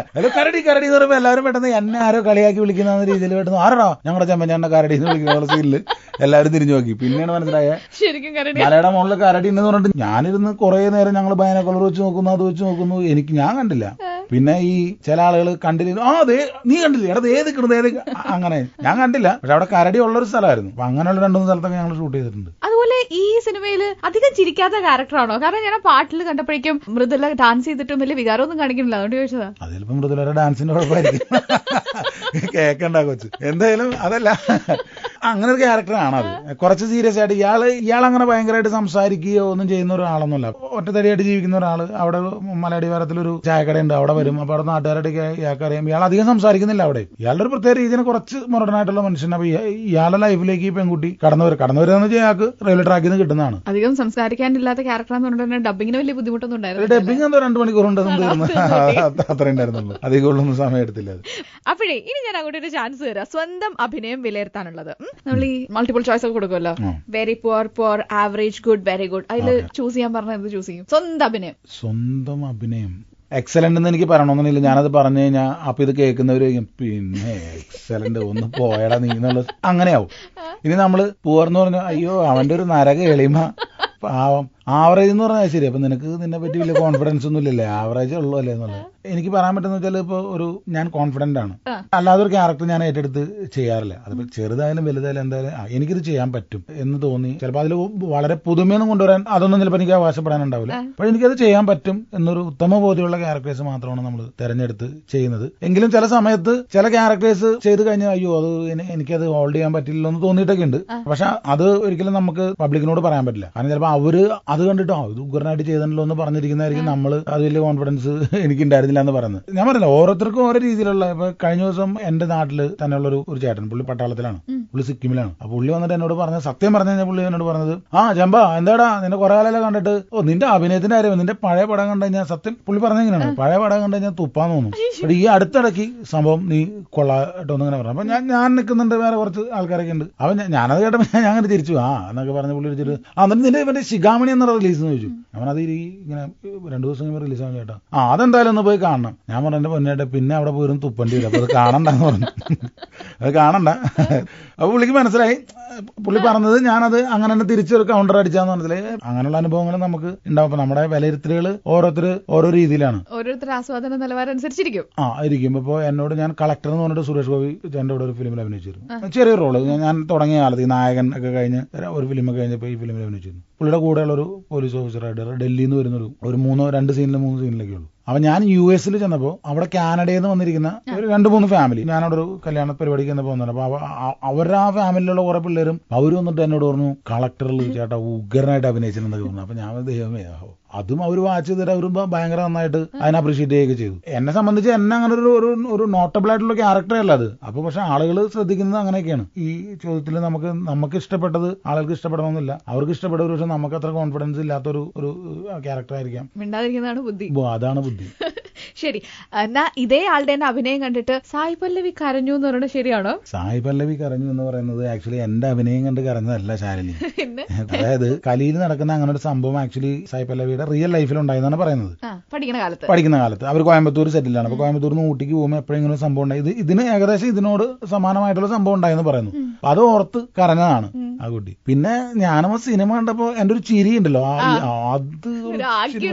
കരടി എന്ന് പറയുമ്പോ എല്ലാവരും പെട്ടെന്ന് എന്നെ ആരോ കളിയാക്കി വിളിക്കുന്ന രീതിയിൽ പെട്ടെന്ന് ആരടാ ഞങ്ങളുടെ ചെമ്മഞ്ഞാണ്ട കരടി എന്ന് വിളിക്കുന്ന സീനില് എല്ലാവരും തിരിഞ്ഞു നോക്കി. പിന്നെയാണ് മനസ്സിലായ മലയാളം മോളിൽ കരടി ഉണ്ടെന്ന് പറഞ്ഞിട്ട് ഞാനിരുന്ന് കുറെ നേരം ഞങ്ങൾ ബൈനോക്കുലർ വെച്ച് നോക്കുന്നു, അത് വെച്ച് നോക്കുന്നു. ഞാൻ കണ്ടില്ല. പിന്നെ ഈ ചില ആളുകൾ കണ്ടിരുന്നു, നീ കണ്ടില്ലേ, എടാ ഏത് കിടന്നത് അങ്ങനെ. ഞാൻ കണ്ടില്ല, പക്ഷെ അവിടെ കരടി ഉള്ളൊരു സ്ഥലമായിരുന്നു. അപ്പൊ അങ്ങനെയുള്ള 2-3 സ്ഥലത്തൊക്കെ ഞങ്ങൾ ഷൂട്ട് ചെയ്തിട്ടുണ്ട്. അതുപോലെ ഈ സിനിമയിൽ അധികം ചിരിക്കാത്ത ക്യാരക്ടറാണോ? കാരണം ഞാൻ പാട്ടിൽ കണ്ടപ്പോഴേക്കും മൃദുല ഡാൻസ് ചെയ്തിട്ടും വലിയ വികാരമൊന്നും കാണിക്കുന്നില്ല, അതുകൊണ്ട് ചോദിച്ചതാ. അതിലിപ്പോ മൃദുലയുടെ ഡാൻസിന്റെ കുഴപ്പമായിരിക്കും, കേക്കണ്ട കൊച്ചു. എന്തായാലും അതല്ല, അങ്ങനെ ഒരു ക്യാരക്ടറാണത്. കുറച്ച് സീരിയസ് ആയിട്ട് ഇയാൾ അങ്ങനെ ഭയങ്കരമായിട്ട് സംസാരിക്കുകയോ ഒന്നും ചെയ്യുന്ന ഒരാളൊന്നുമല്ല. ഒറ്റത്തടിയായിട്ട് ജീവിക്കുന്ന ഒരാള്. അവിടെ മലയാടിവാരത്തിലൊരു ചായക്കടയുണ്ട്, അവിടെ വരും. അപ്പൊ അവിടെ നാട്ടുകാരുടെയൊക്കെ ഇയാൾക്ക് അറിയാം. ഇയാൾ അധികം സംസാരിക്കുന്നില്ല അവിടെ. ഇയാളുടെ ഒരു പ്രത്യേക രീതിയിൽ കുറച്ച് മോഡേണായിട്ടുള്ള മനുഷ്യൻ. അപ്പൊ ഇയാളുടെ ലൈഫിലേക്ക് ഈ പെൺകുട്ടി കടന്നു വരുന്ന ഇയാൾക്ക് റെയിൽവേ ട്രാക്കിൽ നിന്ന് കിട്ടുന്നതാണ്. അധികം സംസാരിക്കാനില്ലാത്ത ക്യാരക്ടറാന്ന് ഡബിങ്ങിന് വലിയ ബുദ്ധിമുട്ടൊന്നും ഉണ്ടായിരുന്നു. ഡബിങ് എന്തോ 2 മണിക്കൂർ അത്ര ഉണ്ടായിരുന്നുള്ളൂ, അധികമുള്ളൊന്നും സമയം എടുത്തില്ല. അപ്പോഴേ ഇനി ഞാൻ അങ്ങോട്ട് ഒരു ചാൻസ് തരാം, സ്വന്തം അഭിനയം വിലയിരുത്താനുള്ളത്. നമ്മൾ ഈ മൾട്ടിപ്പിൾ ചോയ്സ് ഒക്കെ കൊടുക്കുമല്ലോ, very poor, average, good, very good. അതിൽ ചൂസ് ചെയ്യാൻ പറഞ്ഞത് ചൂസ് ചെയ്യും. സ്വന്തം അഭിനയം എക്സലന്റ് എന്ന് എനിക്ക് പറയണമെന്നില്ല. ഞാനത് പറഞ്ഞു കഴിഞ്ഞാൽ അപ്പൊ ഇത് കേൾക്കുന്നവര് പിന്നെ എക്സലന്റ് ഒന്ന് പോയടാ നീ എന്നുള്ളത് അങ്ങനെയാവും. ഇനി നമ്മള് പൂർന്ന് പറഞ്ഞ അയ്യോ അവന്റെ ഒരു നരക എളിമ പാവം. ആവറേജ് എന്ന് പറഞ്ഞാൽ ശരി. അപ്പൊ നിന്നെ പറ്റി വലിയ കോൺഫിഡൻസ് ഒന്നും ഇല്ലല്ലേ, ആവറേജ് ഉള്ളൂ അല്ലേ എന്നുള്ളത്. എനിക്ക് പറയാൻ പറ്റുന്ന വെച്ചാൽ ഇപ്പൊ ഞാൻ കോൺഫിഡന്റ് ആണ്. അല്ലാതെ ഒരു ക്യാരക്ടർ ഞാൻ ഏറ്റെടുത്ത് ചെയ്യാറില്ല. അതിപ്പോ ചെറുതായാലും വലുതായാലും എന്തായാലും എനിക്കിത് ചെയ്യാൻ പറ്റും എന്ന് തോന്നി. ചിലപ്പോൾ അതിൽ വളരെ പുതുമയൊന്നും കൊണ്ടുവരാൻ അതൊന്നും ചിലപ്പോൾ എനിക്ക് അവകാശപ്പെടാനുണ്ടാവില്ല. അപ്പോൾ എനിക്കത് ചെയ്യാൻ പറ്റും എന്നൊരു ഉത്തമ ബോധ്യമുള്ള ക്യാരക്ടേഴ്സ് മാത്രമാണ് നമ്മൾ തെരഞ്ഞെടുത്ത് ചെയ്യുന്നത്. എങ്കിലും ചില സമയത്ത് ചില ക്യാരക്ടേഴ്സ് ചെയ്ത് കഴിഞ്ഞാൽ അയ്യോ അത് എനിക്കത് ഹോൾഡ് ചെയ്യാൻ പറ്റില്ലല്ലോ എന്ന് തോന്നിയിട്ടൊക്കെ ഉണ്ട്. പക്ഷെ അത് ഒരിക്കലും നമുക്ക് പബ്ലിക്കിനോട് പറയാൻ പറ്റില്ല. കാരണം ചിലപ്പോൾ അവര് അത് കണ്ടിട്ടോ ഇത് ഉഗ്രനായിട്ട് ചെയ്തല്ലോ എന്ന് പറഞ്ഞിരിക്കുന്നതായിരിക്കും. നമ്മൾ അത് വലിയ കോൺഫിഡൻസ് എനിക്കുണ്ടായിരുന്നില്ല എന്ന് പറയുന്നത്. ഞാൻ പറഞ്ഞില്ല, ഓരോരുത്തർക്കും ഓരോ രീതിയിലുള്ള. ഇപ്പൊ കഴിഞ്ഞ ദിവസം എന്റെ നാട്ടില് തന്നെയുള്ള ഒരു ചേട്ടൻ, പുള്ളി പട്ടാളത്തിലാണ്, പുള്ളി സിക്കിമിലാണ്. അപ്പൊ പുള്ളി വന്നിട്ട് എന്നോട് പറഞ്ഞത്, സത്യം പറഞ്ഞു കഴിഞ്ഞാൽ പുള്ളി എന്നോട് പറഞ്ഞത്, ജമ്പ എന്താടാ നിന്നെ കുറെ കാലം കണ്ടിട്ട് നിന്റെ അഭിനയത്തിന്റെ കാര്യം, നിന്റെ പഴയ പടം കണ്ടു കഴിഞ്ഞാൽ സത്യം പുള്ളി പറഞ്ഞെങ്ങനെയാണ്, പഴയ പടം കണ്ടു കഴിഞ്ഞാൽ തുപ്പാന്ന് തോന്നും. പക്ഷെ ഈ അടുത്തിടയ്ക്ക് സംഭവം നീ കൊള്ളാട്ടോ എന്നിങ്ങനെ പറഞ്ഞു. അപ്പൊ ഞാൻ നിൽക്കുന്നുണ്ട്, വേറെ കുറച്ച് ആൾക്കാരൊക്കെ ഉണ്ട്. അപ്പൊ ഞാനത് കേട്ടപ്പോ ഞാൻ അങ്ങനെ തിരിച്ചു എന്നൊക്കെ പറഞ്ഞ പുള്ളി എന്നിട്ട് നിന്റെ ഇവന്റെ ശിഖാമണി എന്ന് റിലീസ് എന്ന് ചോദിച്ചു. ഞാൻ അത് ഇങ്ങനെ 2 ദിവസം കഴിയുമ്പോൾ റിലീസ് ആവാൻ ചേട്ടാ. അതെന്തായാലും ഒന്ന് പോയി കാണണം. ഞാൻ പറഞ്ഞു എന്റെ പൊന്നേട്ടാ പിന്നെ അവിടെ പോയി തുപ്പണ്ടി വരും, അപ്പൊ അത് കാണണ്ടെന്ന് പറഞ്ഞു. അത് കാണണ്ട. അപ്പൊ പുള്ളിക്ക് മനസ്സിലായി, പുള്ളി പറഞ്ഞത് ഞാനത് അങ്ങനെ തന്നെ തിരിച്ചൊരു കൗണ്ടർ അടിച്ചാന്ന് മനസ്സിലായി. അങ്ങനെയുള്ള അനുഭവങ്ങൾ നമുക്ക് ഉണ്ടാവും. അപ്പൊ നമ്മുടെ വിലയിരുത്തലുകൾ ഓരോരുത്തർ ഓരോ രീതിയിലാണ്, ഓരോരുത്തർ ആസ്വാദന നിലവാരം അനുസരിച്ചിരിക്കും. ആയിരിക്കും. ഇപ്പൊ എന്നോട് ഞാൻ കളക്ടർ എന്ന് പറഞ്ഞിട്ട് സുരേഷ് ഗോപി എന്റെ കൂടെ ഒരു ഫിലിമിൽ അഭിനയിച്ചിരുന്നു. ചെറിയൊരു റോള്. ഞാൻ തുടങ്ങിയ കാലത്ത് ഈ നായകൻ ഒക്കെ കഴിഞ്ഞ് ഒരു ഫിലിമൊക്കെ കഴിഞ്ഞപ്പോൾ ഈ ഫിലിമിൽ അഭിനയിച്ചിരുന്നു. പുള്ളിയുടെ കൂടെയുള്ള ഒരു പോലീസ് ഓഫീസറായിട്ട് ഡൽഹിയിൽ നിന്ന് വരുന്ന ഒരു 2 സീനിലൊക്കെ ഉള്ളൂ. അപ്പൊ ഞാൻ US ചെന്നപ്പോ അവിടെ കാനഡയിൽ നിന്ന് വന്നിരിക്കുന്ന ഒരു 2-3 ഫാമിലി, ഞാനവിടെ ഒരു കല്യാണ പരിപാടിക്ക് ചെന്നപ്പോ വന്നത്. അപ്പൊ അവരുടെ ആ ഫാമിലിയിലുള്ള കുറെ പിള്ളേരും അവര് വന്നിട്ട് എന്നോട് പറഞ്ഞു കളക്ടറിൽ ചേട്ടാ ഉഗ്രനായിട്ട് അഭിനയിച്ചിട്ടുണ്ടെന്ന് തോന്നുന്നു. അപ്പൊ ഞാൻ ദൈവമേ, അതും അവർ വാച്ച് ചെയ്തിട്ട് അവർ ഭയങ്കര നന്നായിട്ട് അതിനെ അപ്രീഷിയേറ്റ് ചെയ്യുകയൊക്കെ ചെയ്തു. എന്നെ സംബന്ധിച്ച് എന്നെ അങ്ങനെ ഒരു നോട്ടബിൾ ആയിട്ടുള്ള ക്യാരക്ടറേ അല്ല അത്. അപ്പൊ പക്ഷെ ആളുകൾ ശ്രദ്ധിക്കുന്നത് അങ്ങനെയൊക്കെയാണ്. ഈ ചോദ്യത്തിൽ നമുക്ക് ഇഷ്ടപ്പെട്ടത് ആളുകൾക്ക് ഇഷ്ടപ്പെടണമെന്നില്ല. അവർക്ക് ഇഷ്ടപ്പെട്ട ഒരു പക്ഷെ നമുക്ക് അത്ര കോൺഫിഡൻസ് ഇല്ലാത്തൊരു ക്യാരക്ടർ ആയിരിക്കാം. മിണ്ടാതിരിക്കുന്നതാണ് ബുദ്ധി. അതാണ് ബുദ്ധി. ശരി, എന്നാ ഇതേ ആളുടെ തന്നെ അഭിനയം കണ്ടിട്ട് സായി പല്ലവി കരഞ്ഞു എന്ന് പറയുന്നത് ശരിയാണോ? സായി പല്ലവി കരഞ്ഞു എന്ന് പറയുന്നത് ആക്ച്വലി എന്റെ അഭിനയം കണ്ട് കരഞ്ഞതല്ല ശാലിനി. അതായത് കലിയിൽ നടക്കുന്ന അങ്ങനെ ഒരു സംഭവം ആക്ച്വലി സായി പല്ലവിയുടെ റിയൽ ലൈഫിൽ ഉണ്ടായെന്നാണ് പറയുന്നത്. പഠിക്കുന്ന കാലത്ത് അവർ കോയമ്പത്തൂർ സെറ്റിലാണ്. അപ്പൊ കോയമ്പത്തൂരിൽ നിന്ന് ഊട്ടിക്ക് പോകുമ്പോൾ എപ്പോഴും ഇങ്ങനെ ഒരു സംഭവം ഉണ്ടായി. ഇതിന് ഏകദേശം ഇതിനോട് സമാനമായിട്ടുള്ള സംഭവം ഉണ്ടായെന്ന് പറയുന്നു. അത് ഓർത്ത് കരഞ്ഞതാണ് ആ കുട്ടി. പിന്നെ ഞാനും ആ സിനിമ കണ്ടപ്പോ എന്റെ ഒരു ചിരി ഉണ്ടല്ലോ, അത്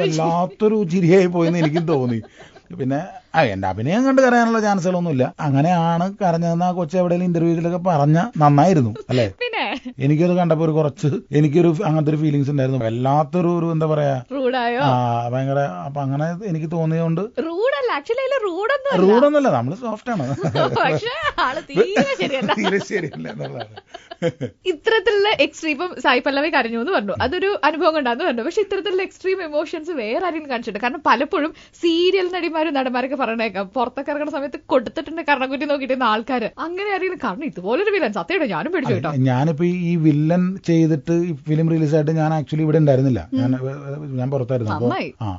വല്ലാത്തൊരു ചിരിയായി പോയെന്ന് എനിക്കും തോന്നി. പിന്നെ എന്റെ അഭിനയം കണ്ട് കരയാനുള്ള ചാൻസുകളൊന്നുമില്ല. അങ്ങനെയാണ് കരഞ്ഞതെന്ന് ആ കൊച്ചു എവിടെയെങ്കിലും ഇന്റർവ്യൂസിലൊക്കെ പറഞ്ഞ നന്നായിരുന്നു അല്ലെ. എനിക്കത് കണ്ടപ്പോ എനിക്കൊരു അങ്ങനത്തെ ഒരു ഫീലിങ്സ് ഉണ്ടായിരുന്നു. വല്ലാത്തൊരു എന്താ പറയാ, ഭയങ്കര. അപ്പൊ അങ്ങനെ എനിക്ക് തോന്നിയതുകൊണ്ട് റൂഡൊന്നുമല്ല, നമ്മള് സോഫ്റ്റ് ആണ്, തീരെ ശരിയല്ല എന്നുള്ളതാണ്. ഇത്തരത്തിലുള്ള എക്സ്ട്രീം സായി പല്ലവി കരഞ്ഞു എന്ന് പറഞ്ഞു, അതൊരു അനുഭവം കൊണ്ടാന്ന് പറഞ്ഞു. പക്ഷെ ഇത്തരത്തിലുള്ള എക്സ്ട്രീം ഇമോഷൻസ് വേറെ ആരെങ്കിലും കാണിച്ചിട്ടുണ്ട്? കാരണം പലപ്പോഴും സീരിയൽ നടിമാരും നടന്മാരൊക്കെ പറയണേക്കാം പുറത്തൊക്കെ ഇറങ്ങുന്ന സമയത്ത് കൊടുത്തിട്ടുണ്ട് കർണക്കുറ്റി നോക്കിയിട്ട് ആൾക്കാര്. അങ്ങനെ ആരെങ്കിലും കാരണം ഇതുപോലൊരു വില്ലൻ സത്യമായിട്ട് ഞാനും പേടിച്ചു കേട്ടോ. ഞാനിപ്പോ ഈ വില്ലൻ ചെയ്തിട്ട് ഈ ഫിലിം റിലീസായിട്ട് ഞാൻ ആക്ച്വലി ഇവിടെ ഉണ്ടായിരുന്നില്ല, ഞാൻ പുറത്തായിരുന്നു.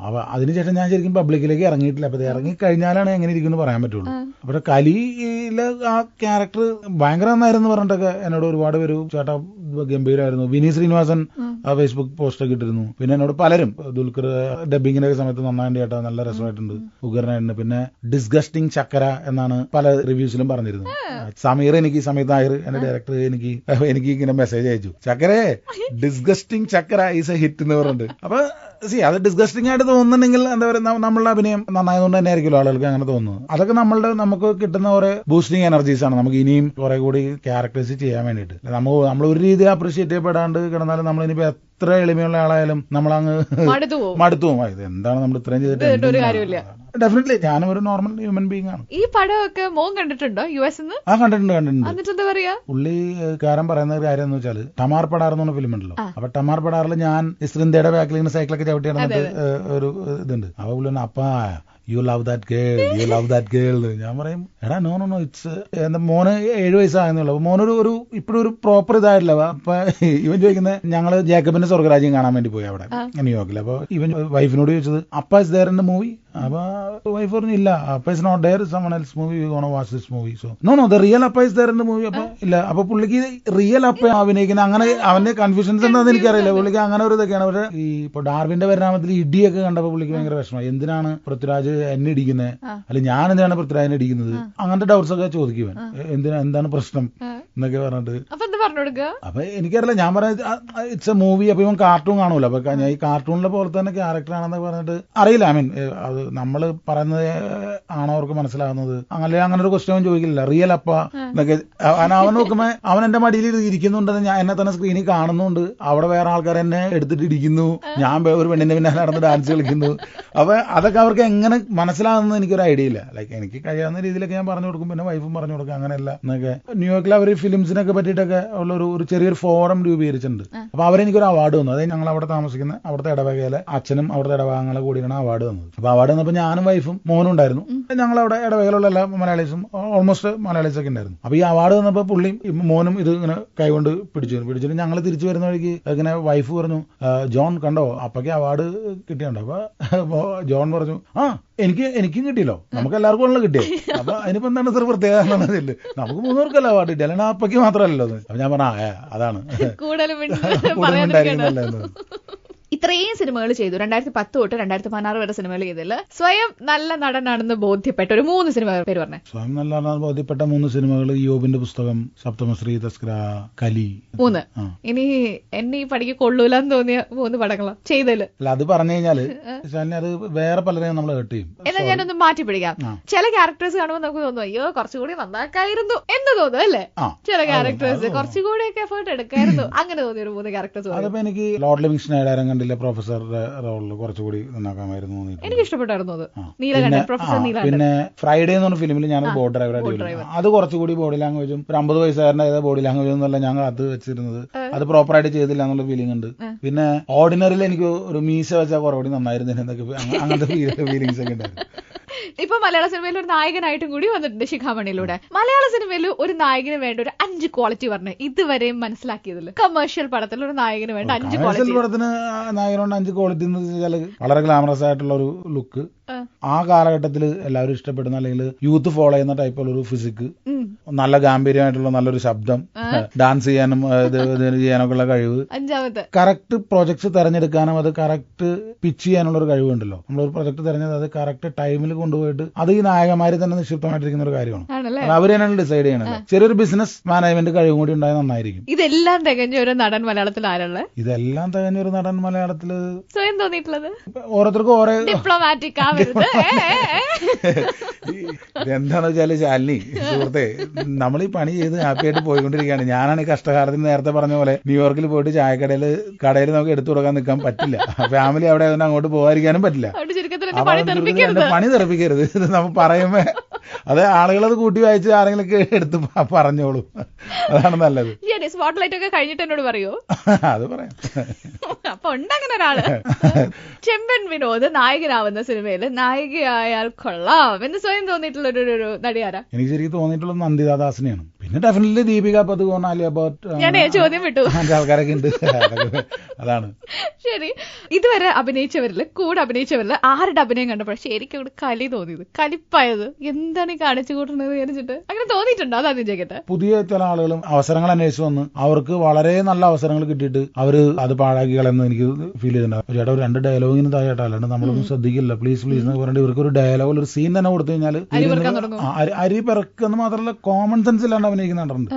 അപ്പൊ അതിനുശേഷം ഞാൻ ശരിക്കും പബ്ലിക്കിലേക്ക് ഇറങ്ങിയിട്ടില്ല. അപ്പൊ ഇറങ്ങി കഴിഞ്ഞാലാണ് എങ്ങനെ ഇരിക്കുമെന്ന് പറയാൻ പറ്റുള്ളൂ. അപ്പൊ കലിയിലെ ആ ക്യാരക്ടർ ഭയങ്കര നന്നായിരുന്നു പറഞ്ഞിട്ടൊക്കെ എന്നോട് ഒരുപാട് പേര് ചേട്ടാ ഗംഭീരമായിരുന്നു. വിനീത് ശ്രീനിവാസൻ ആ ഫേസ്ബുക്ക് പോസ്റ്റൊക്കെ ഇട്ടിരുന്നു. പിന്നെ എന്നോട് പലരും ദുൽഖർ ഡബിങ്ങിന്റെ സമയത്ത് നന്നായിട്ട് ചേട്ടാ, നല്ല രസമായിട്ടുണ്ട്, ഉഗ്രനായിട്ടുണ്ട്. പിന്നെ ഡിസ്ഗസ്റ്റിംഗ് ചക്കര എന്നാണ് പല റിവ്യൂസിലും പറഞ്ഞിരുന്നത്. സമീത് നായർ എന്റെ ഡയറക്ടർ എനിക്ക് ഇങ്ങനെ മെസ്സേജ് അയച്ചു, ചക്കരേ ഡിസ്ഗസ്റ്റിംഗ് ചക്കര ഈസ് എ ഹിറ്റ് എന്ന് പറഞ്ഞിട്ട്. അപ്പൊ അത് ഡിസ്ഗസ്റ്റിംഗ് ആയിട്ട് തോന്നുന്നുണ്ടെങ്കിൽ എന്താ പറയുക, നമ്മളുടെ അഭിനയം നന്നായതുകൊണ്ട് തന്നെ ആയിരിക്കുമല്ലോ ആളുകൾക്ക് അങ്ങനെ തോന്നുന്നത്. അതൊക്കെ നമുക്ക് കിട്ടുന്ന കുറെ ബൂസ്റ്റിംഗ് എനർജീസ് ആണ്, നമുക്ക് ഇനിയും കുറെ കൂടി ക്യാരക്ടേഴ്സ് ചെയ്യാൻ വേണ്ടിയിട്ട്. നമ്മൾ ഒരു രീതിയിൽ അപ്രീഷിയേറ്റ് ചെയ്യപ്പെടാണ്ട് കിടന്നാലും നമ്മളിനിപ്പോ എത്ര എളിമയുള്ള ആളായാലും നമ്മളങ്ങ് മടുത്തു പോകും. ഇത് എന്താണ് നമ്മൾ ഇത്രയും ചെയ്തിട്ട്? ഡെഫിനറ്റ്ലി ഞാനും ഒരു നോർമൽ ഹ്യൂമൻ ബീങ് ആണ്. ഈ പടമൊക്കെ മോൻ കണ്ടിട്ടുണ്ടോ US? കണ്ടിട്ടുണ്ട്. പുള്ളിക്കാരൻ പറയുന്ന ഒരു കാര്യം എന്ന് വെച്ചാൽ ടമാർ പടാർ എന്ന് പറഞ്ഞ ഫിലിം ഉണ്ടല്ലോ. അപ്പൊ ടമാർ പടാറിൽ ഞാൻ ഇസ്രിന്ത്യയുടെ ബാക്കിൽ ഇങ്ങനെ സൈക്കിളൊക്കെ ചവിട്ടി നടന്നിട്ട് ഒരു ഇതുണ്ട്. അപ്പൊ പുള്ളി അപ്പാ യു ലവ് ദാറ്റ് ഗേൾ ഞാൻ പറയും, എടാ നോ ഇറ്റ്സ് എന്താ മോന് 7 വയസ്സാകുന്നുള്ളൂ. അപ്പൊ മോനൊരു ഇപ്പോഴും ഒരു പ്രോപ്പർ ഇതായിട്ടില്ല. അപ്പൊ ഇവൻ ചോദിക്കുന്നത്, ഞങ്ങള് ജേക്കബിന്റെ സ്വർഗരാജ്യം കാണാൻ വേണ്ടി പോയി അവിടെ ന്യൂയോർക്കിൽ. അപ്പൊ ഇവൻ വൈഫിനോട് ചോദിച്ചത് Appa is there in the movie? അപ്പൊ വൈഫ് പറഞ്ഞു ഇല്ല, Appa is not there, someone else movie, you gonna watch this movie. So no the real Appa is there in the movie. അപ്പൊ ഇല്ല. അപ്പൊ പുള്ളിക്ക് റിയൽ അപ്പ അഭിനയിക്കുന്ന അങ്ങനെ അവന്റെ കൺഫ്യൂഷൻസ് എന്താണെന്ന് എനിക്കറിയില്ല. പുള്ളിക്ക് അങ്ങനെ ഒരു ഇതൊക്കെയാണ്. പക്ഷെ ഈ ഇപ്പൊ ഡാർവിന്റെ പരിണാമത്തിൽ ഇടിയൊക്കെ കണ്ടപ്പോ പുള്ളിക്ക് ഭയങ്കര വിഷമമായി. എന്തിനാണ് പൃഥ്വിരാജ് എന്നെ ഇടിക്കുന്നത്, അല്ലെ ഞാൻ എന്തിനാണ് പൃഥ്വിരാജിനെ ഇടിക്കുന്നത്, അങ്ങനത്തെ ഡൗട്ട്സ് ഒക്കെ ചോദിക്കുവാൻ. എന്താണ് പ്രശ്നം എന്നൊക്കെ പറഞ്ഞിട്ട്. അപ്പൊ എനിക്കറിയില്ല, ഞാൻ പറഞ്ഞത് ഇറ്റ്സ് എ മൂവി. അപ്പൊ ഇവൻ കാർട്ടൂൺ കാണൂല. അപ്പൊ ഞാൻ ഈ കാർട്ടൂണിലെ പോലെ തന്നെ ക്യാരക്ടർ ആണെന്ന് പറഞ്ഞിട്ട് അറിയില്ല. ഐ മീൻ അത് നമ്മൾ പറയുന്നത് ആണോ അവർക്ക് മനസ്സിലാകുന്നത്? അങ്ങനെ ഒരു ക്വസ്റ്റ്യൻ ചോദിക്കില്ല. റിയൽ അപ്പ എന്നൊക്കെ അവൻ നോക്കുമ്പോ അവൻ എന്റെ മടിയിൽ ഇരിക്കുന്നുണ്ടെന്ന് ഞാൻ എന്നെ തന്നെ സ്ക്രീനിൽ കാണുന്നുണ്ട്. അവിടെ വേറെ ആൾക്കാർ എന്നെ എടുത്തിട്ട് ഇടിക്കുന്നു, ഞാൻ ഒരു പെണ്ണിന്റെ പിന്നാലെ നടന്ന് ഡാൻസ് കളിക്കുന്നു. അപ്പൊ അതൊക്കെ അവർക്ക് എങ്ങനെ മനസ്സിലാകുന്നത് എനിക്കൊരു ഐഡിയ ഇല്ല. ലൈക്ക് എനിക്ക് കഴിയാവുന്ന രീതിയിലൊക്കെ ഞാൻ പറഞ്ഞു കൊടുക്കും. പിന്നെ വൈഫും പറഞ്ഞു കൊടുക്കും. അങ്ങനെയല്ല എന്നൊക്കെ. ന്യൂയോർക്കിൽ അവർ ഫിലിംസിനൊക്കെ പറ്റിയിട്ടൊക്കെ ഉള്ള ഒരു ചെറിയൊരു ഫോറം രൂപീകരിച്ചിട്ടുണ്ട്. അപ്പൊ അവരെനിക്കൊരു അവാർഡ് തന്നു. അതായത് ഞങ്ങൾ അവിടെ താമസിക്കുന്ന അവിടുത്തെ ഇടവകയിലെ അച്ഛനും അവിടുത്തെ ഇടവകങ്ങളെ കൂടിയാണ് അവാർഡ് തന്നത്. അപ്പൊ അവാർഡ് തന്നപ്പോ ഞാനും വൈഫും മോനും ഉണ്ടായിരുന്നു. ഞങ്ങളവിടെ ഇടവകയിലുള്ള എല്ലാ മലയാളീസും ഓൾമോസ്റ്റ് മലയാളീസ് ഒക്കെ ഉണ്ടായിരുന്നു. അപ്പൊ ഈ അവാർഡ് തന്നപ്പോ പുള്ളിയും മോനും ഇത് ഇങ്ങനെ കൈകൊണ്ട് പിടിച്ചിട്ട് ഞങ്ങൾ തിരിച്ചു വരുന്ന വഴിക്ക് ഇങ്ങനെ വൈഫ് പറഞ്ഞു, ജോൺ കണ്ടോ അപ്പക്ക് അവാർഡ് കിട്ടിയുണ്ടോ? അപ്പൊ ജോൺ പറഞ്ഞു, എനിക്കും കിട്ടിയല്ലോ, നമുക്ക് എല്ലാവർക്കും ഉള്ള കിട്ടിയോ. അപ്പൊ അതിനിപ്പോ എന്താണ് സാർ പ്രത്യേകത എന്നുള്ളതില്ല, നമുക്ക് 3 പേർക്കല്ല അവാർഡ് കിട്ടി, അല്ലെങ്കിൽ അപ്പയ്ക്ക് മാത്രമല്ലല്ലോ. അപ്പൊ ഞാൻ പറഞ്ഞ അതാണ് കൂടുതലും. ഇത്രയും സിനിമകൾ ചെയ്തു, 2010 തൊട്ട് 2016 വരെ സിനിമകൾ ചെയ്തതിൽ സ്വയം നല്ല നടനാണെന്ന് ബോധ്യപ്പെട്ട ഒരു 3 സിനിമ പേര് പറഞ്ഞേ. സ്വയം നല്ല നടനാണെന്ന് ബോധ്യപ്പെട്ട 3 സിനിമകൾ: യോബിന്റെ പുസ്തകം, സപ്തമശ്രീ, തസ്കര, കലി. 3. ഇനി എന്നെ ഈ പണിക്ക് കൊള്ളൂലെന്ന് തോന്നിയ 3 പടങ്ങളോ ചെയ്തല്? അല്ല, അത് പറഞ്ഞു കഴിഞ്ഞാല് അത് വേറെ പലരെയും നമ്മൾ ഹേർട്ട് ചെയ്യും. എന്നാ ഞാനൊന്ന് മാറ്റി പിടിക്കാം. ചില ക്യാരക്ടേഴ്സ് കാണുമ്പോൾ നമുക്ക് തോന്നും അയ്യോ കുറച്ചുകൂടി നന്നാക്കായിരുന്നു എന്ന് തോന്നും അല്ലേ? ചില ക്യാരക്ടേഴ്സ് കുറച്ചുകൂടിയൊക്കെ എഫേർട്ട് എടുക്കായിരുന്നു, അങ്ങനെ തോന്നിയ ഒരു 3 ക്യാരക്ടേഴ്സ്. അതിപ്പോ എനിക്ക് ലോർഡ് ലിവിങ്സ്റ്റൺ ആരും കണ്ടില്ല, പ്രൊഫസറുടെ റോളിൽ കുറച്ചുകൂടി നന്നാക്കാമായിരുന്നു. എനിക്ക് ഇഷ്ടപ്പെട്ടായിരുന്നു അത്. നീലകണ്ഠൻ, പ്രൊഫസർ നീലകണ്ഠൻ. പിന്നെ ഫ്രൈഡേ എന്ന് പറഞ്ഞ ഫിലിമിൽ ഞാൻ ബോർഡ് ഡ്രൈവറായിട്ട്, അത് കുറച്ചുകൂടി ബോഡി ലാംഗ്വേജും ഒരു 50 വയസ്സുകാരന്റെ ബോഡി ലാംഗ്വേജും എന്നല്ല ഞങ്ങൾ അത് വെച്ചിരുന്നത്. അത് പ്രോപ്പറായിട്ട് ചെയ്തില്ല എന്നുള്ള ഫീലിംഗ് ഉണ്ട്. പിന്നെ ഓർഡിനറിയിൽ എനിക്ക് ഒരു മീശ വെച്ചാൽ കുറച്ചുകൂടി നന്നായിരുന്നു എന്നൊക്കെ അങ്ങനത്തെ ഫീലിങ്സ് ഒക്കെ ഉണ്ടായിരുന്നു. ഇപ്പൊ മലയാള സിനിമയിൽ ഒരു നായകനായിട്ടും കൂടി വന്നിട്ടുണ്ട് ശിഖാമണിയിലൂടെ. മലയാള സിനിമയിൽ ഒരു നായകന് വേണ്ട ഒരു 5 ക്വാളിറ്റി പറഞ്ഞു ഇതുവരെയും മനസ്സിലാക്കിയതിൽ. കമേഴ്ഷ്യൽ പടത്തിൽ ഒരു നായകന് വേണ്ട 5 ക്വാളിറ്റി. പടത്തിന് നായകനുണ്ട് 5 ക്വാളിറ്റി എന്ന് വെച്ചാൽ വളരെ ഗ്ലാമറസ് ആയിട്ടുള്ള ഒരു ലുക്ക്, ആ കാലഘട്ടത്തിൽ എല്ലാവരും ഇഷ്ടപ്പെടുന്ന അല്ലെങ്കിൽ യൂത്ത് ഫോളോ ചെയ്യുന്ന ടൈപ്പുള്ള ഒരു ഫിസിക്ക്, നല്ല ഗാംഭീര്യമായിട്ടുള്ള നല്ലൊരു ശബ്ദം, ഡാൻസ് ചെയ്യാനും ചെയ്യാനൊക്കെ ഉള്ള കഴിവ്, 5ാമത്തെ കറക്റ്റ് പ്രോജക്ട്സ് തെരഞ്ഞെടുക്കാനും അത് കറക്റ്റ് പിച്ച് ചെയ്യാനുള്ള ഒരു കഴിവുണ്ടല്ലോ. നമ്മളൊരു പ്രൊജക്ട് തെരഞ്ഞെടുത്ത് അത് കറക്റ്റ് ടൈമിൽ കൊണ്ടുപോയിട്ട് അത് ഈ നായകന്മാര് തന്നെ നിക്ഷിപ്തമായിട്ടിരിക്കുന്ന ഒരു കാര്യമാണ്. അവർ തന്നെയാണ് ഡിസൈഡ് ചെയ്യണത്. ചെറിയൊരു ബിസിനസ് മാനേജ്മെന്റ് കഴിവും കൂടി ഉണ്ടായാൽ നന്നായിരിക്കും. ഇതെല്ലാം തികഞ്ഞ ഒരു നടൻ മലയാളത്തിൽ ആരുള്ള? ഇതെല്ലാം തികഞ്ഞ ഒരു നടൻ മലയാളത്തില് സ്വയം തോന്നിയിട്ടുള്ളത് ഓരോരുത്തർക്കും ഓരോ ഡിപ്ലോമാറ്റിക് എന്താണെന്ന് വെച്ചാല് ശാലിനി സുഹൃത്തെ, നമ്മൾ ഈ പണി ചെയ്ത് ഹാപ്പിയായിട്ട് പോയിക്കൊണ്ടിരിക്കുകയാണ്. ഞാനാണ് ഈ കഷ്ടകാലത്തിന് നേരത്തെ പറഞ്ഞ പോലെ ന്യൂയോർക്കിൽ പോയിട്ട് കടയിൽ നമുക്ക് എടുത്തു കൊടുക്കാൻ നിൽക്കാൻ പറ്റില്ല. ഫാമിലി അവിടെ അങ്ങോട്ട് പോകാതിരിക്കാനും പറ്റില്ല. പണി തെറിപ്പിക്കരുത്. ഇത് നമ്മൾ പറയുമ്പോ അത് ആളുകളത് കൂട്ടി വായിച്ച് ആരെങ്കിലൊക്കെ എടുത്ത് പറഞ്ഞോളൂ, അതാണ് നല്ലത്. സ്പോട്ട്ലൈറ്റ് ഒക്കെ കഴിഞ്ഞിട്ട് എന്നോട് പറയൂ. അത് പറയാം. അപ്പൊ ഉണ്ടങ്ങനെ ഒരാള്. ചെമ്പൻ വിനോദ് നായകനാവുന്ന സിനിമയില് നായികയായാൽ കൊള്ളാം എന്ന് സ്വയം തോന്നിയിട്ടുള്ള ഒരു നടിയാരാ? എനിക്ക് ശരിക്കും തോന്നിയിട്ടുള്ളത് നന്ദിതാ ദാസിനെയാണ്. പിന്നെ ഡെഫിനറ്റ്ലി ദീപിക പദുകോൺ, ആലിയ ഭട്ട്, ഞാൻ ചോദ്യം വിട്ടു, ആൾക്കാരൊക്കെ ഉണ്ട്. അതാണ് ശരി. ഇതുവരെ കൂടെ അഭിനയിച്ചവരില് ആരുടെ അഭിനയം കണ്ടപ്പോൾ ശരിക്കും ഇവിടെ കലി തോന്നിയത്, കലിപ്പായത്? എന്താണ് ഈ കാണിച്ചു കൂട്ടുന്നത് വിചാരിച്ചിട്ട് അങ്ങനെ തോന്നിയിട്ടുണ്ടോ? അതാദ്യം ചോദിക്കട്ടെ. പുതിയ ചില ആളുകളും അവസരങ്ങൾ അന്വേഷിച്ച് വന്ന് അവർക്ക് വളരെ നല്ല അവസരങ്ങൾ കിട്ടിയിട്ട് അവര് അത് പാഴാക്കി കളയെന്ന് എനിക്ക് ഫീൽ ചെയ്തിട്ടുണ്ട്. ചേട്ടാ ഒരു 2 ഡയലോഗിന് താഴെട്ടാ, അല്ലാണ്ട് നമ്മളൊന്നും ശ്രദ്ധിക്കില്ല, പ്ലീസ് പ്ലീസ് എന്ന് പറഞ്ഞിട്ട് ഇവർക്ക് ഒരു ഡയലോഗ് ഒരു സീൻ തന്നെ കൊടുത്തു കഴിഞ്ഞാൽ അരി പിറക്കെന്ന് മാത്രമല്ല കോമൺ സെൻസ് ഇല്ലാണ്ട് അഭിനയിക്കുന്നുണ്ട്.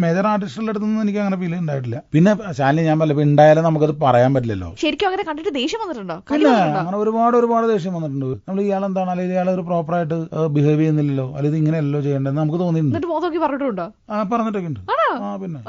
മേജർ ആർട്ടിസ്റ്റുകളുടെ അടുത്തൊന്നും എനിക്ക് അങ്ങനെ ഫീൽ ഉണ്ടായിട്ടില്ല. പിന്നെ ശാലിനി ഞാൻ പറഞ്ഞില്ല, ഉണ്ടായാലും നമുക്കത് പറയാൻ പറ്റില്ലല്ലോ. ശരിക്കും അങ്ങനെ കണ്ടിട്ട് ദേഷ്യം വന്നിട്ടുണ്ടോ? പിന്നെ അങ്ങനെ ഒരുപാട് ദേഷ്യം വന്നിട്ടുണ്ട്. നമ്മൾ ഇയാൾ എന്താണ്, അല്ലെങ്കിൽ ഇയാൾ ഒരു പ്രോപ്പറായിട്ട് ബിഹേവ് ചെയ്യുന്നില്ലല്ലോ, അല്ലെങ്കിൽ ഇങ്ങനെയല്ലോ ചെയ്യേണ്ടത് നമുക്ക് തോന്നിയിട്ടുണ്ട്. പറഞ്ഞിട്ടുണ്ടോ? പറഞ്ഞിട്ടൊക്കെ ഉണ്ട്. പിന്നെ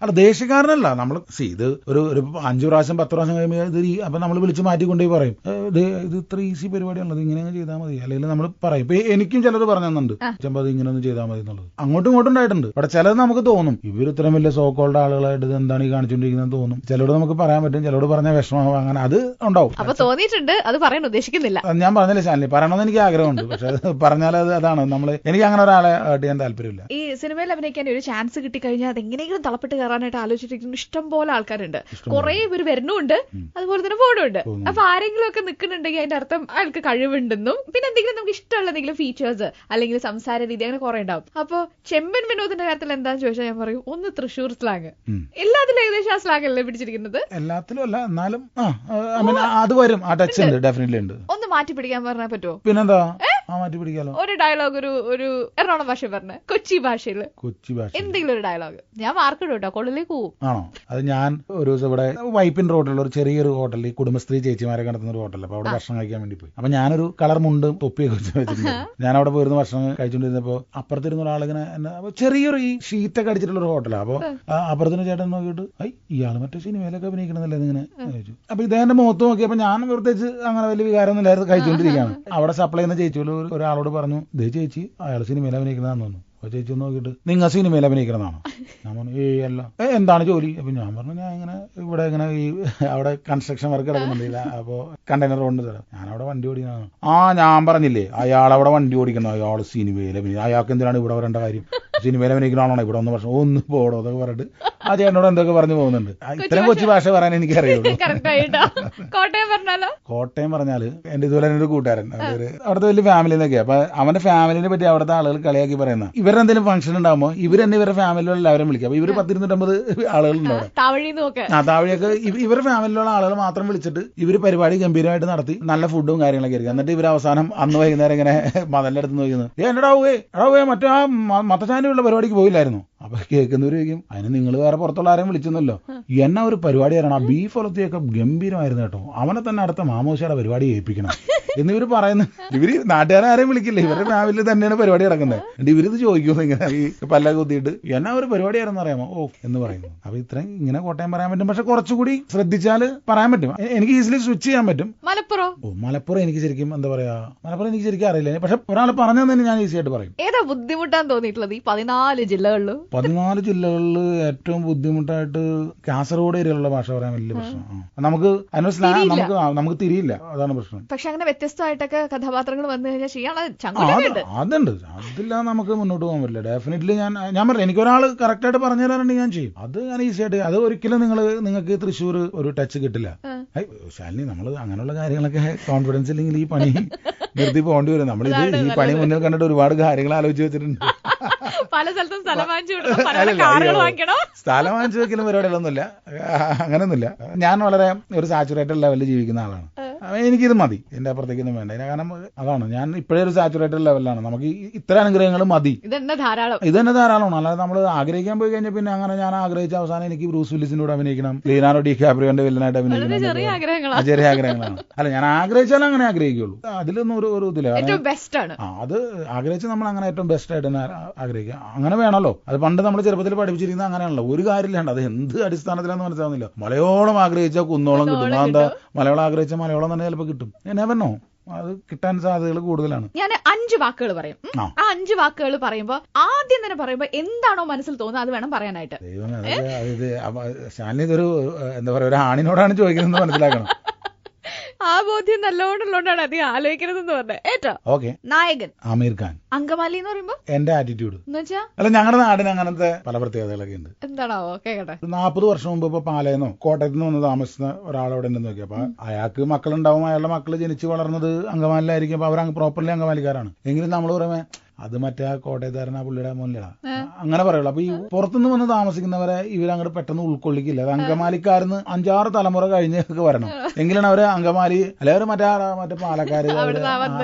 അല്ല ദേഷ്യക്കാരനല്ല നമ്മൾ. ഇത് ഒരു 5 പ്രാവശ്യം 10 പ്രാവശ്യം കഴിയുമ്പോൾ ഇത് അപ്പൊ നമ്മൾ വിളിച്ച് മാറ്റിക്കൊണ്ടേ പറയും, ഇത് ഇത്ര ഈസി പരിപാടിയാണല്ലോ, ഇങ്ങനെ ചെയ്താൽ മതി. അല്ലെങ്കിൽ നമ്മൾ പറയും. ഇപ്പൊ എനിക്കും ചിലർ പറഞ്ഞു തന്നുണ്ട്, ചെമ്പത് ഇങ്ങനെ ഒന്ന് ചെയ്താൽ മതി എന്നുള്ളത്. അങ്ങോട്ടും ഇങ്ങോട്ടും ഉണ്ടായിട്ടുണ്ട്. അവിടെ ചിലത് നമുക്ക് തോന്നും ഇവർ ഇത്രയും വലിയ സോക്കോൾഡ് ആളുകളായിട്ട് ഇത് എന്താണ് ഈ കാണിച്ചുകൊണ്ടിരിക്കുന്നത് തോന്നും. ചിലരോട് നമുക്ക് പറയാൻ പറ്റും, ചിലരോട് പറഞ്ഞ വിഷമം, അങ്ങനെ അത് ഉണ്ടാവും. അപ്പൊ തോന്നിയിട്ടുണ്ട്, അത് പറയാൻ ഉദ്ദേശിക്കുന്നില്ല. ഞാൻ പറഞ്ഞില്ല ശാലിനി, പറയണമെന്ന് എനിക്ക് ആഗ്രഹമുണ്ട്. പക്ഷെ അത് പറഞ്ഞാൽ അതാണ് എനിക്ക് അങ്ങനെ ഒരാളെ ഹേർട്ട് ചെയ്യാൻ താല്പര്യമില്ല. ഈ സിനിമയിൽ അഭിനയിക്കാൻ ഒരു ചാൻസ് കിട്ടിക്കഴിഞ്ഞാൽ അതെങ്ങനെയെങ്കിലും തളപ്പെട്ട് കയറാനായിട്ട് ആലോചിച്ചിരിക്കുന്ന ഇഷ്ടം പോലെ ആൾക്കാരുണ്ട്. കുറെ പേര് വരുന്നുണ്ട്, അതുപോലെ തന്നെ പോണുണ്ട്. അപ്പൊ ആരെങ്കിലും ഒക്കെ നിൽക്കുന്നുണ്ടെങ്കിൽ അതിന്റെ അർത്ഥം അയാൾക്ക് കഴിവുണ്ടെന്നും പിന്നെ എന്തെങ്കിലും നമുക്ക് ഇഷ്ടമുള്ള എന്തെങ്കിലും ഫീച്ചേഴ്സ് അല്ലെങ്കിൽ സംസാര രീതി അങ്ങനെ കുറെ ഉണ്ടാവും. അപ്പൊ ചെമ്പൻ വിനോദിന്റെ കാര്യത്തിൽ എന്താന്ന് ചോദിച്ചാൽ ഞാൻ പറയും, ഒന്ന് തൃശ്ശൂർ സ്ലാങ്. എല്ലാത്തിലും ഏകദേശം ആ സ്ലാങ് അല്ലേ പിടിച്ചിരിക്കുന്നത്? എല്ലാത്തിലും അല്ല, എന്നാലും അത് വരും, ആ ടച്ച് ഉണ്ട്, ഡെഫിനറ്റ്ലി ഉണ്ട്. ഒന്ന് മാറ്റി പിടിക്കാൻ പറഞ്ഞാൽ പറ്റുമോ? പിന്നെന്താ, മാറ്റി പിടിക്കാലോ. ഒരു ഡയലോഗ് ഒരു എറണാകുളം ഭാഷ പറഞ്ഞ കൊച്ചി ഭാഷയിൽ എന്തെങ്കിലും ഒരു ഡയലോഗ്. ഞാൻ മാർക്ക് ഇടും കേട്ടോ, കൊള്ളിലേക്ക് പോവും. ആണോ? അത് ഞാൻ ഒരു ദിവസം ഇവിടെ വൈപ്പിൻ റോഡിലുള്ള ഒരു ചെറിയൊരു ഹോട്ടലിൽ കുടുംബശ്രീ ചേച്ചിമാരെ നടത്തുന്ന ഒരു ഹോട്ടലിൽ, അപ്പൊ അവിടെ ഭക്ഷണം കഴിക്കാൻ വേണ്ടി പോയി. അപ്പൊ ഞാനൊരു കളർ മുണ്ടും തൊപ്പിയൊക്കെ വെച്ചിട്ടുണ്ട്. ഞാൻ അവിടെ പോയിരുന്ന ഭക്ഷണം കഴിച്ചുകൊണ്ടിരുന്നപ്പോ അപ്പുറത്തിരുന്ന ഒരാളിങ്ങനെ ചെറിയൊരു ഈ ഷീറ്റൊക്കെ അടിച്ചിട്ടുള്ള ഒരു ഹോട്ടലാണ്. അപ്പൊ അപ്പുറത്തിന് ചേട്ടൻ നോക്കിയിട്ട് ഇയാൾ മറ്റേ സിനിമയിലൊക്കെ അഭിനയിക്കണമെന്നല്ലേ ഇങ്ങനെ ചോദിച്ചു. അപ്പൊ ഇദ്ദേഹന്റെ മുഖത്ത് നോക്കിയപ്പോ ഞാൻ പ്രത്യേകിച്ച് അങ്ങനെ വലിയ വികാരമൊന്നും ഇല്ലായിരുന്നു, കഴിച്ചുകൊണ്ടിരിക്കുകയാണ്. അവിടെ സപ്ലൈ ചെയ്യുന്ന ചേച്ചി ഒരാളോട് പറഞ്ഞു, ദേ ചേച്ചി അയാൾ സിനിമയിൽ അഭിനയിക്കുന്നതാന്ന് തോന്നുന്നു. അപ്പൊ ചേച്ചി നോക്കിയിട്ട് നിങ്ങൾ സിനിമയിൽ അഭിനയിക്കണമെന്നാണോ? ഞാൻ പറഞ്ഞു അല്ല. എന്താണ് ജോലി? അപ്പൊ ഞാൻ പറഞ്ഞു ഞാൻ ഇങ്ങനെ ഇവിടെ ഇങ്ങനെ ഈ അവിടെ കൺസ്ട്രക്ഷൻ വർക്ക് കിടക്കുന്നുണ്ട്, അപ്പൊ കണ്ടെയ്നർ കൊണ്ട് തരാം, ഞാൻ അവിടെ വണ്ടി ഓടിക്കണം. ഞാൻ പറഞ്ഞില്ലേ അയാൾ അവിടെ വണ്ടി ഓടിക്കണം, അയാൾ സിനിമയിൽ അയാൾക്ക് എന്തിനാണ് ഇവിടെ വരേണ്ട കാര്യം? സിനിമയിൽ അഭിനയിക്കണോ ഇവിടെ 1 വർഷം ഒന്ന് പോടോ അതൊക്കെ പറഞ്ഞിട്ട് ആ ചേട്ടനോട് എന്തൊക്കെ പറഞ്ഞു പോകുന്നുണ്ട്. ഇത്രയും കൊച്ചു ഭാഷ പറയാൻ എനിക്കറിയുള്ളൂ. കോട്ടയം പറഞ്ഞാല് എന്റെ ഇതുപോലെ ഒരു കൂട്ടുകാരൻ അവിടുത്തെ വലിയ ഫാമിലി എന്നൊക്കെയാ. അപ്പൊ അവന്റെ ഫാമിലിനെ പറ്റി അവിടുത്തെ ആളുകൾ കളിയാക്കി പറയുന്ന ഇവരുടെ എന്തെങ്കിലും ഫംഗ്ഷൻ ഉണ്ടാകുമ്പോൾ ഇവർ തന്നെ ഇവരുടെ ഫാമിലിയിലുള്ള എല്ലാവരും വിളിക്കും. അപ്പൊ ഇവര് 10-250 ആളുകളുണ്ടാവും. താവഴിയൊക്കെ ഇവരുടെ ഫാമിലിയിലുള്ള ആളുകൾ മാത്രം വിളിച്ചിട്ട് ഇവര് പരിപാടി ഗംഭീരമായിട്ട് നടത്തി നല്ല ഫുഡും കാര്യങ്ങളൊക്കെ ആയിരിക്കും. എന്നിട്ട് ഇവർ അവസാനം അന്ന് വൈകുന്നേരം ഇങ്ങനെ മതലിന്റെ അടുത്ത് നോക്കുന്നത് എടാവേ മറ്റേ ആ മത്തച്ചാനുള്ള പരിപാടിക്ക് പോയില്ലായിരുന്നു. അപ്പൊ കേൾക്കുന്നവര് ചോദിക്കും അതിന് നിങ്ങൾ വേറെ പുറത്തുള്ള ആരെയും വിളിച്ചെന്നല്ലോ. എന്നാ ഒരു പരിപാടി ആയിരുന്നു, ആ ബീഫ് ഒലത്തിയൊക്കെ ഗംഭീരമായിരുന്നു കേട്ടോ, അവനെ തന്നെ അടുത്ത മാമോശയുടെ പരിപാടി ഏൽപ്പിക്കണം എന്നിവർ പറയുന്നു. ഇവര് നാട്ടുകാരും വിളിക്കില്ല, ഇവരുടെ ഫാമിലി തന്നെയാണ് പരിപാടി നടക്കുന്നത്. എന്നിട്ട് ഇവരിത് ചോദിക്കുന്നു ഇങ്ങനെ ഈ പല്ല കുത്തിയിട്ട് എന്നാ ഒരു പരിപാടിയായിരുന്നു അറിയാമോ എന്ന് പറയുന്നു. അപ്പൊ ഇത്രയും ഇങ്ങനെ കോട്ടയം പറയാൻ പറ്റും. പക്ഷെ കുറച്ചുകൂടി ശ്രദ്ധിച്ചാൽ പറയാൻ പറ്റും. എനിക്ക് ഈസിലി സ്വിച്ച് ചെയ്യാൻ പറ്റും. മലപ്പുറം എനിക്ക് ശരിക്കും എന്താ പറയാ, മലപ്പുറം എനിക്ക് ശരിക്കും അറിയില്ല. പക്ഷെ ഒരാൾ പറഞ്ഞു തന്നെ ഞാൻ ഈസി ആയിട്ട് പറയും. ഏതാ ബുദ്ധിമുട്ടാന്ന് തോന്നിയിട്ടുള്ളത് ഈ 14 ജില്ലകളിൽ? 14 ജില്ലകളിൽ ഏറ്റവും ബുദ്ധിമുട്ടായിട്ട് കാസർഗോഡ് ഏരിയയിലുള്ള ഭാഷ പറയാൻ വലിയ പ്രശ്നം. നമുക്ക് നമുക്ക് തിരിയില്ല, അതാണ് പ്രശ്നം. പക്ഷെ അങ്ങനെ വ്യത്യസ്തമായിട്ടൊക്കെ കഥാപാത്രങ്ങൾ വന്നു കഴിഞ്ഞാൽ അതുണ്ട്. അതില്ലാതെ നമുക്ക് മുന്നോട്ട് പോകാൻ പറ്റില്ല. ഡെഫിനറ്റ്ലി ഞാൻ പറഞ്ഞു എനിക്കൊരാൾ കറക്റ്റ് ആയിട്ട് പറഞ്ഞു തരാറുണ്ടെങ്കിൽ ഞാൻ ചെയ്യും. അത് ഞാൻ ഈസി ആയിട്ട്. അത് ഒരിക്കലും നിങ്ങൾക്ക് തൃശ്ശൂർ ഒരു ടച്ച് കിട്ടില്ല. ശാലിനി നമ്മൾ അങ്ങനെയുള്ള കാര്യങ്ങളൊക്കെ കോൺഫിഡൻസ് ഇല്ലെങ്കിൽ ഈ പണി നിർത്തി പോകേണ്ടി വരും. നമ്മളിത് ഈ പണി മുന്നിൽ കണ്ടിട്ട് ഒരുപാട് കാര്യങ്ങൾ ആലോചിച്ച് വെച്ചിട്ടുണ്ട്. സ്ഥലം വാങ്ങിച്ചു വെക്കുന്ന പരിപാടികളൊന്നുമില്ല, അങ്ങനെയൊന്നുമില്ല. ഞാൻ വളരെ ഒരു സാച്ചുറേറ്റഡ് ലെവലിൽ ജീവിക്കുന്ന ആളാണ്. എനിക്കിത് മതി, എന്റെ അപ്പുറത്തേക്കൊന്നും വേണ്ട. കാരണം അതാണ് ഞാൻ ഇപ്പോഴേ ഒരു സാച്ചുറേറ്റഡ് ലെവലിലാണ്. നമുക്ക് ഇത്ര അനുഗ്രഹങ്ങൾ മതി, ഇത് തന്നെ ധാരാളമാണ്. അല്ലാതെ നമ്മൾ ആഗ്രഹിക്കാൻ പോയി കഴിഞ്ഞാൽ പിന്നെ അങ്ങനെ ഞാൻ ആഗ്രഹിച്ച അവസാനം എനിക്ക് ബ്രൂസ് വില്ലിസിന്റെ കൂടെ അഭിനയിക്കണം, ലിയോനാർഡോ ഡികാപ്രിയോന്റെ വില്ലനായിട്ട് അഭിനയിക്കണം, ചെറിയ ആഗ്രഹങ്ങളാണ്. അല്ല ഞാൻ ആഗ്രഹിച്ചാലും അങ്ങനെ ആഗ്രഹിക്കുള്ളൂ. അതിലൊന്നും ഒരു ഇതില്ല. അത് ആഗ്രഹിച്ച് നമ്മൾ അങ്ങനെ ഏറ്റവും ബെസ്റ്റ് ആയിട്ട് തന്നെ ആഗ്രഹിക്കുക. അങ്ങനെ വേണമല്ലോ. അത് പണ്ട് നമ്മൾ ചെറുപ്പത്തിൽ പഠിപ്പിച്ചിരിക്കുന്നത് അങ്ങനെയാണല്ലോ. ഒരു കാര്യമില്ലാണ്ട് അത് എന്ത് അടിസ്ഥാനത്തിലാന്ന് മനസ്സിലാവുന്നില്ല. മലയാളം ആഗ്രഹിച്ചാൽ കുന്നോളം കിട്ടും. എന്താ മലയാളം ആഗ്രഹിച്ചാൽ മലയാളം തന്നെ ചിലപ്പോൾ കിട്ടും. എന്നെ അത് കിട്ടാൻ സാധ്യതകൾ കൂടുതലാണ്. ഞാൻ 5 വാക്കുകൾ പറയും. ആ 5 വാക്കുകൾ പറയുമ്പോ ആദ്യം തന്നെ പറയുമ്പോ എന്താണോ മനസ്സിൽ തോന്നുന്നത് അത് വേണം പറയാനായിട്ട്. ശാലിനി ഇതൊരു എന്താ പറയാ ഒരു ആണിനോടാണ് ചോദിക്കുന്നത് മനസ്സിലാക്കണം. ആ ബോധ്യം നല്ലോണുള്ളതുകൊണ്ടാണ് അധികം ആലോചിക്കരുതെന്ന് പറഞ്ഞത്. ഏറ്റവും ഓക്കെ നായകൻ ആമീർ ഖാൻ. അങ്കമാലി എന്ന് പറയുമ്പോ എന്റെ ആറ്റിറ്റ്യൂഡ് അല്ല, ഞങ്ങളുടെ നാടിന് അങ്ങനത്തെ പല പ്രത്യേകതകളൊക്കെ ഉണ്ട്. എന്താണാവോ കേട്ടെ. 40 വർഷം മുമ്പ് ഇപ്പൊ പാലയെന്നോ കോട്ടയത്ത് നിന്ന് വന്ന് താമസിക്കുന്ന ഒരാളവിടെ ഉണ്ടെന്ന് നോക്കി. അപ്പൊ അയാൾക്ക് മക്കളുണ്ടാവും, അയാളുടെ മക്കള് ജനിച്ച് വളർന്നത് അങ്കമാലിലായിരിക്കും. അപ്പൊ അവർ പ്രോപ്പർലി അങ്കമാലിക്കാരാണ്. എങ്കിലും നമ്മൾ പറയുമ്പോ അത് മറ്റേ ആ കോട്ടയത്താരനാ പുള്ളിയുടെ മുന്നിലാ അങ്ങനെ പറയുള്ളൂ. അപ്പൊ ഈ പുറത്തുനിന്ന് വന്ന് താമസിക്കുന്നവരെ ഇവരങ്ങോട്ട് പെട്ടെന്ന് ഉൾക്കൊള്ളിക്കില്ല. അത് അങ്കമാലിക്കാരെന്ന് 5-6 തലമുറ കഴിഞ്ഞൊക്കെ വരണം, എങ്കിലാണ് അവര് അങ്കമാലി അല്ലെങ്കിൽ മറ്റേ പാലക്കാര്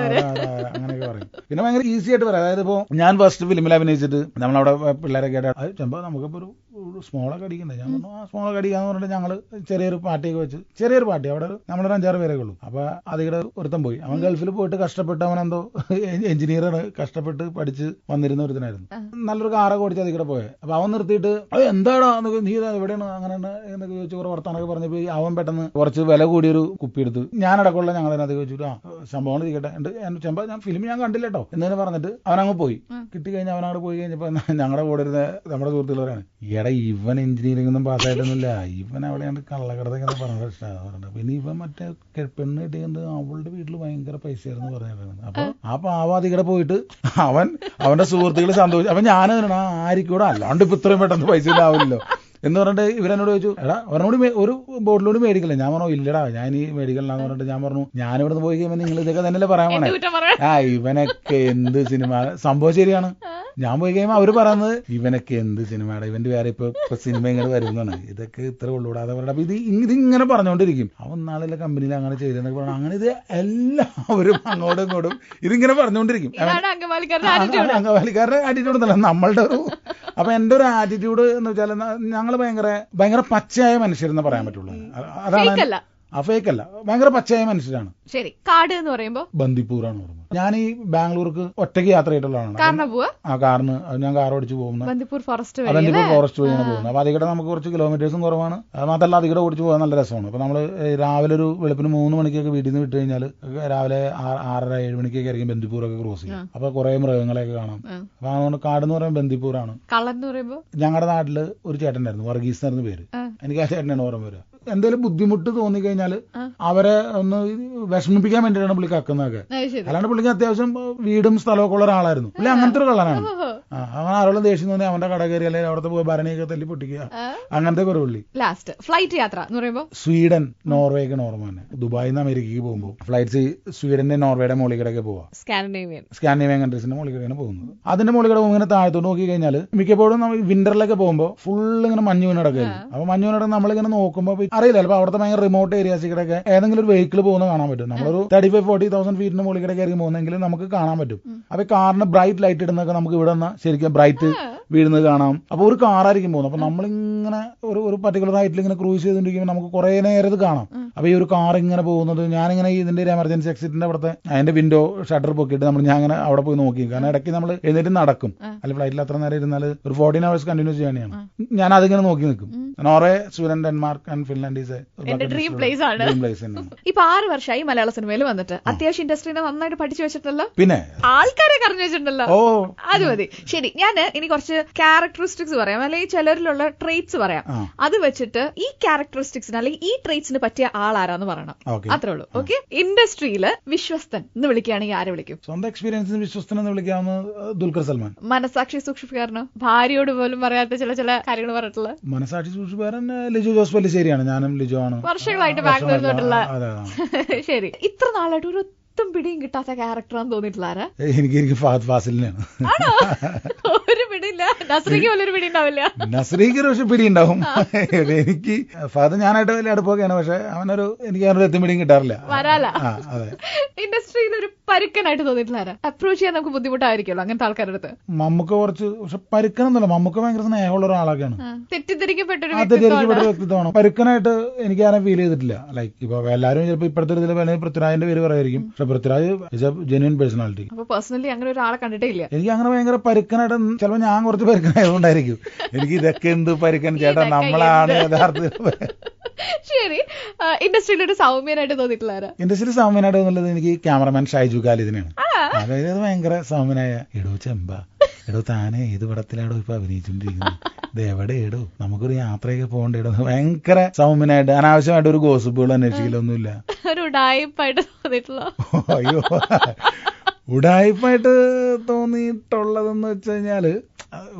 അങ്ങനെയൊക്കെ പറയും. പിന്നെ ഭയങ്കര ഈസി ആയിട്ട് പറയാം. അതായത് ഇപ്പൊ ഞാൻ ഫസ്റ്റ് ഫിലിമിൽ അഭിനയിച്ചിട്ട് നമ്മളവിടെ പിള്ളേരൊക്കെ ആയിട്ട് അത് ചെമ്പോ നമുക്കിപ്പോ ഒരു സ്മോളൊക്കെ അടിക്കണ്ടേ. ഞാൻ പറഞ്ഞു ആ സ്മോളൊക്കെ അടിക്കാന്ന് പറഞ്ഞിട്ട് ഞങ്ങള് ചെറിയൊരു പാർട്ടിയൊക്കെ വെച്ച് ചെറിയൊരു പാർട്ടി അവിടെ നമ്മളൊരു 5-6 പേരൊക്കെ ഉള്ളൂ. അപ്പൊ അതിവിടെ ഒരുത്തം പോയി. അവൻ ഗൾഫിൽ പോയിട്ട് കഷ്ടപ്പെട്ട് അവനെന്തോ എഞ്ചിനീയറാണ്, കഷ്ടപ്പെട്ട് പഠിച്ച് വന്നിരുന്ന ഒരുത്തനായിരുന്നു. നല്ലൊരു കാറൊക്കെ ഓടിച്ച് അതിൽ കൂടെ പോയത്. അപ്പൊ അവൻ നിർത്തിയിട്ട് അത് എന്താടാ നീ എവിടെയാണ് അങ്ങനെയാണ് എന്നൊക്കെ ചോദിച്ചു കുറെ വർത്താനൊക്കെ പറഞ്ഞപ്പോ അവൻ പെട്ടെന്ന് കുറച്ച് വില കൂടിയൊരു കുപ്പി എടുത്ത് ഞാനടക്കമുള്ള ഞങ്ങളതിനകത്ത് ചോദിച്ചിട്ട് സംഭവം ഇരിക്കട്ടെ ചെമ്പ ഞാൻ ഫിലിം ഞാൻ കണ്ടില്ല കേട്ടോ എന്നതിന് പറഞ്ഞിട്ട് അവനങ്ങ് പോയി. കിട്ടിക്കഴിഞ്ഞാൽ അവനങ്ങോട്ട് പോയി കഴിഞ്ഞപ്പോ ഞങ്ങളുടെ കൂടെ ഇരുന്ന നമ്മുടെ സുഹൃത്തുക്കളാണ് ഇവൻ എഞ്ചിനീയറിംഗ് ഒന്നും പാസ്സായിട്ടൊന്നുമില്ല, ഇവൻ അവിടെയാണ് കള്ളക്കടത്തൊക്കെ പറഞ്ഞ ഇഷ്ടമാണ്. പിന്നെ ഇവൻ മറ്റേ പെണ്ണ് കിട്ടിയത് അവളുടെ വീട്ടിൽ ഭയങ്കര പൈസയായിരുന്നു പറഞ്ഞിട്ടാണ്. അപ്പൊ ആ പാവാതികടെ പോയിട്ട് അവന്റെ സുഹൃത്തുക്കൾ സന്തോഷിച്ചു. അപ്പൊ ഞാൻ ആയിരിക്കൂടെ അല്ലാണ്ട് ഇപ്പൊ ഇത്രയും പെട്ടെന്ന് പൈസ ഇല്ലാവില്ലല്ലോ എന്ന് പറഞ്ഞിട്ട് ഇവരെന്നോട് ചോദിച്ചു എടാ അവനോട് ഒരു ബോട്ടിലോട് മേടിക്കില്ല. ഞാൻ പറഞ്ഞു ഇല്ലടാ ഞാൻ ഈ മേടിക്കലാന്ന് പറഞ്ഞിട്ട് ഞാൻ പറഞ്ഞു ഞാൻ ഇവിടുന്ന് പോയി കഴിയുമ്പോൾ നിങ്ങൾ ഇതൊക്കെ തന്നെയല്ലേ പറയാൻ പോണേ. ഇവനൊക്കെ എന്ത് സിനിമ സംഭവം ശരിയാണ്. ഞാൻ പോയി കഴിയുമ്പോൾ അവര് പറയുന്നത് ഇവനൊക്കെ എന്ത് സിനിമയുടെ ഇവന്റെ വേറെ ഇപ്പൊ സിനിമ ഇങ്ങനെ വരുന്നതാണ്, ഇതൊക്കെ ഇത്ര ഉള്ളൂടാതെ പറഞ്ഞ. അപ്പൊ ഇതിങ്ങനെ പറഞ്ഞുകൊണ്ടിരിക്കും. അവൻ നാളെ കമ്പനിയിൽ അങ്ങനെ ചെയ്തെന്നൊക്കെ പറഞ്ഞു. അങ്ങനെ ഇത് എല്ലാവരും അങ്ങോട്ടും ഇങ്ങോട്ടും ഇതിങ്ങനെ പറഞ്ഞുകൊണ്ടിരിക്കും. അങ്കമാലിക്കാരുടെ ആറ്റിറ്റ്യൂഡ് എന്നല്ല നമ്മളുടെ ഒരു. അപ്പൊ എന്റെ ഒരു ആറ്റിറ്റ്യൂഡ് എന്ന് വെച്ചാൽ ഞങ്ങൾ ഭയങ്കര പച്ചയായ മനുഷ്യരെന്ന് പറയാൻ പറ്റുള്ളൂ. അതാണ് ഫേക്കല്ല, ഭയങ്കര പച്ചയായ മനുഷ്യരാണ്. ശരി. കാട് എന്ന് പറയുമ്പോ ബന്ദിപ്പൂറാണ് പറയുന്നത്. ഞാൻ ഈ ബാംഗ്ലൂർക്ക് ഒറ്റയ്ക്ക് യാത്ര ചെയ്തിട്ടുള്ളതാണ്. കാറിന് ഞാൻ കാർ ഓടിച്ച് പോകുന്നത് ബന്ദിപ്പൂർ ഫോറസ്റ്റ് വഴിയാണ് പോകുന്നത്. അപ്പൊ അതികൂടെ നമുക്ക് കുറച്ച് കിലോമീറ്റേഴ്സും കുറവാണ്. അത് മാത്രമല്ല അതികൂടെ ഓടിച്ച് പോകാൻ നല്ല രസമാണ്. അപ്പൊ നമ്മള് രാവിലെ ഒരു വെളുപ്പിന് 3 മണിക്കൊക്കെ വീട്ടിൽ നിന്ന് വിട്ട് കഴിഞ്ഞാൽ രാവിലെ 6:30-7 മണിക്കൊക്കെ ആയിരിക്കും ബന്ദിപ്പൂരൊക്കെ ക്രോസ് ചെയ്യും. അപ്പൊ കുറെ മൃഗങ്ങളെയൊക്കെ കാണാം. അപ്പൊ അതുകൊണ്ട് കാട് എന്ന് പറയുമ്പോൾ ബന്ദിപ്പൂറാണ്. ഞങ്ങളുടെ നാട്ടില് ഒരു ചേട്ടനായിരുന്നു, വർഗീസ് എന്നായിരുന്നു പേര്. എനിക്ക് ആ ചേട്ടനാണ് ഓർമ്മ വരിക. എന്തെങ്കിലും ബുദ്ധിമുട്ട് തോന്നിക്കഴിഞ്ഞാല് അവരെ ഒന്ന് വിഷമിപ്പിക്കാൻ വേണ്ടിയിട്ടാണ് പുള്ളി കക്കുന്നതൊക്കെ. അല്ലാണ്ട് പുള്ളിക്ക് അത്യാവശ്യം വീടും സ്ഥലമൊക്കെ ഉള്ള ഒരാളായിരുന്നു. പുള്ളി അങ്ങനത്തെ ഒരു കള്ളനാണ്. അങ്ങനെ ആരോളം ദേഷ്യം തോന്നി അവന്റെ കട കയറി അല്ലെങ്കിൽ അവിടുത്തെ പോയി ഭരണിയൊക്കെ തല്ലി പൊട്ടിക്കുക, അങ്ങനത്തെ കുറെ പുള്ളി. ലാസ്റ്റ് ഫ്ലൈറ്റ് യാത്ര എന്ന് പറയുമ്പോൾ സ്വീഡൻ, നോർവേക്ക് ഓർമ്മ തന്നെ. ദുബായിൽ നിന്ന് അമേരിക്കക്ക് പോകുമ്പോൾ ഫ്ലൈറ്റ്സ് സ്വീഡന്റെ നോർവേയുടെ മോളിക്കടൊക്കെ പോവാ, സ്കാൻഡിനേവിയൻ കൺട്രീസിന്റെ മോളിക്കടയാണ് പോകുന്നത്. അതിന്റെ മോളിക്കട പോകുമ്പോൾ ഇങ്ങനെ താഴത്തോട്ട് നോക്കി കഴിഞ്ഞാൽ മിക്കപ്പോഴും നമ്മൾ വിന്ററിലൊക്കെ പോകുമ്പോൾ ഫുള്ള് ഇങ്ങനെ മഞ്ഞ് വീണടക്കായിരുന്നു. അപ്പൊ മഞ്ഞ് വീണടക്കം നമ്മളിങ്ങനെ നോക്കുമ്പോൾ അറിയില്ല, ചിലപ്പോൾ അവിടുത്തെ ഭയങ്കര റിമോട്ട് ഏരിയാസിലൊക്കെ ഏതെങ്കിലും ഒരു വെഹിക്കിൾ പോകുന്നത് കാണാൻ പറ്റും. നമ്മളൊരു 35-40,000 ഫീറ്റിന്റെ മുകളിൽ ആയിരിക്കും പോകുന്നെങ്കിൽ നമുക്ക് കാണാൻ പറ്റും. അപ്പൊ കാറിന് ബ്രൈറ്റ് ലൈറ്റ് ഇടുന്നൊക്കെ നമുക്ക് ഇവിടെ നിന്ന് ശരിക്കും ബ്രൈറ്റ് വീഴുന്നത് കാണാം. അപ്പൊ ഒരു കാറായിരിക്കും പോകുന്നത്. അപ്പൊ നമ്മളിങ്ങനെ ഒരു പർട്ടിക്കുലർ ഹൈറ്റിൽ ഇങ്ങനെ ക്രൂസ് ചെയ്തുകൊണ്ടിരിക്കുമ്പോൾ നമുക്ക് കുറെ നേരം ഇത് കാണാം. അപ്പൊ ഈ ഒരു കാർ ഇങ്ങനെ പോകുന്നത് ഞാനിങ്ങനെ ഇതിന്റെ ഒരു എമർജൻസി എക്സിറ്റിന്റെ അവിടുത്തെ അതിന്റെ വിൻഡോ ഷട്ടർ പൊക്കിയിട്ട് ഞാൻ അങ്ങനെ അവിടെ പോയി നോക്കി. കാരണം ഇടയ്ക്ക് നമ്മൾ എഴുന്നേറ്റ് നടക്കും, അല്ല ഫ്ലൈറ്റിൽ അത്ര നേരം ഇരുന്നാൽ ഒരു 14 hours കണ്ടിന്യൂസ് ചെയ്യണയാണ്. ഞാൻ അതിങ്ങനെ നോക്കി നിൽക്കും. Norway, Sweden, Denmark and Finland is dream place ആണ്. ഇപ്പൊ 6 വർഷമായി മലയാള സിനിമയിൽ വന്നിട്ട് അത്യാവശ്യം ഇൻഡസ്ട്രീനെ നന്നായിട്ട് പഠിച്ചു വെച്ചിട്ടുണ്ടല്ലോ, പിന്നെ ആൾക്കാരെ കറിഞ്ഞു വെച്ചിട്ടുണ്ടല്ലോ. അത് മതി. ശരി, ഞാൻ ഇനി കുറച്ച് ക്യാരക്ടറിസ്റ്റിക്സ് പറയാം, അല്ലെങ്കിൽ ചിലരിലുള്ള ട്രേറ്റ്സ് പറയാം. അത് വെച്ചിട്ട് ഈ ക്യാരക്ടറിസ്റ്റിക്സിന് അല്ലെങ്കിൽ ഈ ട്രേറ്റ്സിന് പറ്റിയ ആളാരാന്ന് പറയണം. അത്രേ ഉള്ളൂ. ഓക്കെ. ഇൻഡസ്ട്രിയില് വിശ്വസ്തൻ എന്ന് വിളിക്കുകയാണെങ്കിൽ ആരെ വിളിക്കും? സ്വന്തം എക്സ്പീരിയൻസിന് വിശ്വസ്തൻ എന്ന് വിളിക്കാവുന്ന ദുൽഖർ സൽമാൻ. മനസാക്ഷി സൂക്ഷിപ്പുകാരനോ? ഭാര്യയോട് പോലും പറയാത്ത ചില കാര്യങ്ങൾ പറഞ്ഞിട്ടുള്ള മനസാക്ഷി സൂക്ഷിപ്പുകാരൻ ലിജോ ജോസ് പല്ലിശ്ശേരിയാണ്. ഞാനും ലിജോ ആണ്, വർഷങ്ങളായിട്ട് ബാംഗ്ലൂരിൽ നിന്നുള്ള. ശരി, ഇത്ര നാളായിട്ട് ഒരു പിടിയും കിട്ടാത്ത ക്യാരക്ടറാന്ന് തോന്നിയിട്ടില്ല ആരാ? എനിക്ക് ഫഹദ് ഫാസിലിനെയാണ്. ഒരു പിടിയില്ല. നസ്രീക്ക് പോലൊരു പിടി ഉണ്ടാവില്ല. നസ്രീക്ക് പക്ഷെ പിടി ഉണ്ടാവും. എനിക്ക് ഫഹദ് ഞാനായിട്ട് വലിയ അടുപ്പൊക്കെയാണ്, പക്ഷെ എനിക്ക് അവനൊരു എത്തും പിടിയും കിട്ടാറില്ല. വരാല. ഇൻഡസ്ട്രിയിൽ ഒരു പരുക്കനായിട്ട് തോന്നിയിട്ടില്ല ആരാ? അപ്രോച്ച് ചെയ്യാൻ നമുക്ക് ബുദ്ധിമുട്ടായിരിക്കുമല്ലോ അങ്ങനത്തെ ആൾക്കാരുടെ അടുത്ത്. മമ്മൂക്ക കുറച്ച്, പക്ഷെ പരുക്കനൊന്നുമല്ല, മമ്മൂക്ക ഭയങ്കര സ്നേഹമുള്ള ഒരാളൊക്കെയാണ്. തെറ്റിദ്ധരിക്കപ്പെട്ടൊരു വ്യക്തിത്വമാണ്. പരുക്കനായിട്ട് എനിക്ക് ആരെ ഫീൽ ചെയ്തിട്ടില്ല. ലൈക്ക് ഇപ്പൊ എല്ലാവരും ചിലപ്പോൾ ഇപ്പോഴത്തെ ഇതിൽ പൃഥ്വിരാജിന്റെ പേര് പറയായിരിക്കും, Prithviraj is a genuine personality. Personally അങ്ങനെ ഒരാളെ കണ്ടിട്ടേ ഇല്ല. എനിക്ക് അങ്ങനെ ഭയങ്കര പരുക്കനായിട്ട്, ചിലപ്പോൾ ഞാൻ കുറച്ച് പരുക്കനായതുകൊണ്ടായിരിക്കും എനിക്ക് ഇതൊക്കെ എന്ത് പരുക്കൻ ചേട്ടാ, നമ്മളാണ് യഥാർത്ഥ. ശരി, ഇൻഡസ്ട്രിയിൽ ഒരു സൗമ്യനായിട്ട് തോന്നിയിട്ടില്ല? ഇൻഡസ്ട്രിയിൽ സൗമ്യനായിട്ട് തോന്നുന്നത് എനിക്ക് ക്യാമറമാൻ ഷൈജു ഖാലിദിനെയാണ്. അതായത് ഭയങ്കര സൗമ്യനായ, എടോ ചെമ്പ, എടോ താനെ ഏത് പടത്തിലാടോ ഇപ്പൊ അഭിനയിച്ചോണ്ടിരിക്കുന്നത്, ഇത് എവിടെ ഇടോ, നമുക്കൊരു യാത്രയൊക്കെ പോകണ്ടോ, ഭയങ്കര സൗമ്യനായിട്ട് അനാവശ്യമായിട്ട് ഒരു ഗോസിപ്പുകൾ അന്വേഷിക്കലൊന്നുമില്ല. ഒരു ഉഡായിപ്പായിട്ട് തോന്നിയിട്ടുള്ള? അയ്യോ, ഉഡായിപ്പായിട്ട് തോന്നിയിട്ടുള്ളതെന്ന് വെച്ച് കഴിഞ്ഞാല്,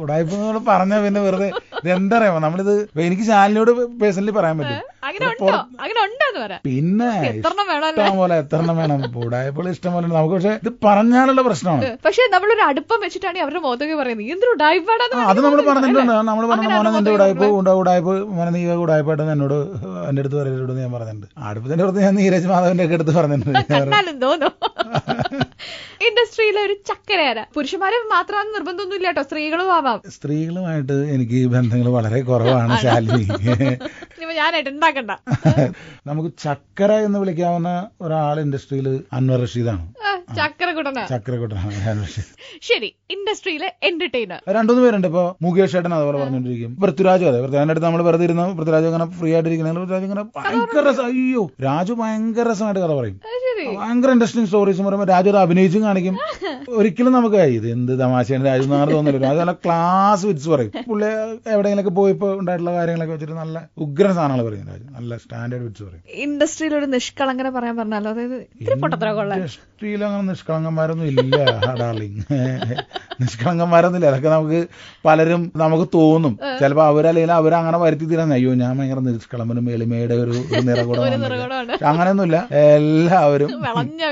ഉഡായിപ്പ് നമ്മൾ പറഞ്ഞ പിന്നെ വെറുതെ ഇതെന്താ അറിയാമോ, നമ്മളിത് എനിക്ക് ശാലിനിയോട് പേഴ്സണലി പറയാൻ പറ്റും. പിന്നെ ഇഷ്ടം പോലെ എത്രണ്ണം വേണം, ഉഡായിപ്പുകൾ ഇഷ്ടം പോലെ നമുക്ക്. പക്ഷെ ഇത് പറഞ്ഞാലുള്ള പ്രശ്നമാണ്. പക്ഷെ നമ്മളൊരു അടുപ്പം വെച്ചിട്ടാണ് അവരുടെ മോതൊക്കെ പറയുന്നത്. അത് നമ്മൾ പറഞ്ഞിട്ടുണ്ട്. നമ്മൾ പറഞ്ഞ മോനെ നിന്റെ ഉഡായിപ്പ് മോനെ നീ ഉഡായിപ്പായിട്ട് എന്നോട് എന്റെ അടുത്ത് പറയലോട് ഞാൻ പറഞ്ഞിട്ടുണ്ട്. അടുപ്പത്തിന്റെ അടുത്ത് ഞാൻ നീരജ് മാധവന്റെ ഒക്കെ അടുത്ത് പറഞ്ഞിട്ടുണ്ട്. ഇൻഡസ്ട്രിയിലെ ഒരു ചക്കരയാര. പുരുഷന്മാരെ മാത്രമാണ് നിർബന്ധമൊന്നുമില്ല കേട്ടോ, സ്ത്രീകളും ആവാം. സ്ത്രീകളുമായിട്ട് എനിക്ക് ബന്ധങ്ങൾ വളരെ കുറവാണ് ശാലിനി. ഞാനായിട്ട് ഉണ്ടാക്കണ്ട. നമുക്ക് ചക്കര എന്ന് വിളിക്കാവുന്ന ഒരാൾ ഇൻഡസ്ട്രിയിൽ അൻവർ റഷീദാണ്. ചക്കരക്കുട്ടനാണ്. ശരി, ഇൻഡസ്ട്രിയിലെ എന്റർടൈനർ 2-3 പേരുണ്ട്. ഇപ്പൊ മുകേഷ് ഏട്ടൻ അതുപോലെ പറഞ്ഞോണ്ടിരിക്കും. പൃഥ്വിരാജും അതെ. പൃഥ്വിരാജിന്റെ അടുത്ത് നമ്മൾ വെറുതെ ഇരുന്ന് പൃഥ്വിരാജ് അങ്ങനെ ഫ്രീ ആയിട്ടിരിക്കുന്ന പൃഥ്വിരാജ് ഇങ്ങനെ ഭയങ്കര രസം. അയ്യോ, രാജു ഭയങ്കര രസമായിട്ട് കഥ പറയും. ഭയങ്കര ഇൻട്രസ്റ്റിംഗ് സ്റ്റോറീസ് പറയുമ്പോൾ രാജു ഒരു അഭിനയിച്ചും കാണിക്കും. ഒരിക്കലും നമുക്ക് ഇത് എന്ത് തമാശയാണ് രാജു അങ്ങനെ തോന്നില്ല. രാജു നല്ല ക്ലാസ് വിറ്റ്സ് പറയും. പുള്ളി എവിടെയെങ്കിലൊക്കെ പോയപ്പോ ഉണ്ടായിട്ടുള്ള കാര്യങ്ങളൊക്കെ വെച്ചിട്ട് നല്ല ഉഗ്ര സാധനങ്ങൾ പറയും. രാജു നല്ല സ്റ്റാൻഡേർഡ് വിറ്റ്സ് പറയും. ഇൻഡസ്ട്രിയിൽ ഒരു നിഷ്കളങ്കനെ പറയാൻ പറഞ്ഞാലോ, അതായത് ഇൻഡസ്ട്രിയിൽ അങ്ങനെ നിഷ്കളങ്കന്മാരൊന്നും ഇല്ല ഡാർലിംഗ്. നിഷ്കളങ്കന്മാരൊന്നും ഇല്ല. അതൊക്കെ നമുക്ക് പലരും നമുക്ക് തോന്നും. ചിലപ്പോ അവരല്ലെങ്കിൽ അവരങ്ങനെ വരുത്തി തീരാൻ, അയ്യോ ഞാൻ ഭയങ്കര നിഷ്കളമ്പനും എളിമയുടെ ഒരു നിറകൂടമാണ്, അങ്ങനെയൊന്നുമില്ല. എല്ലാവരും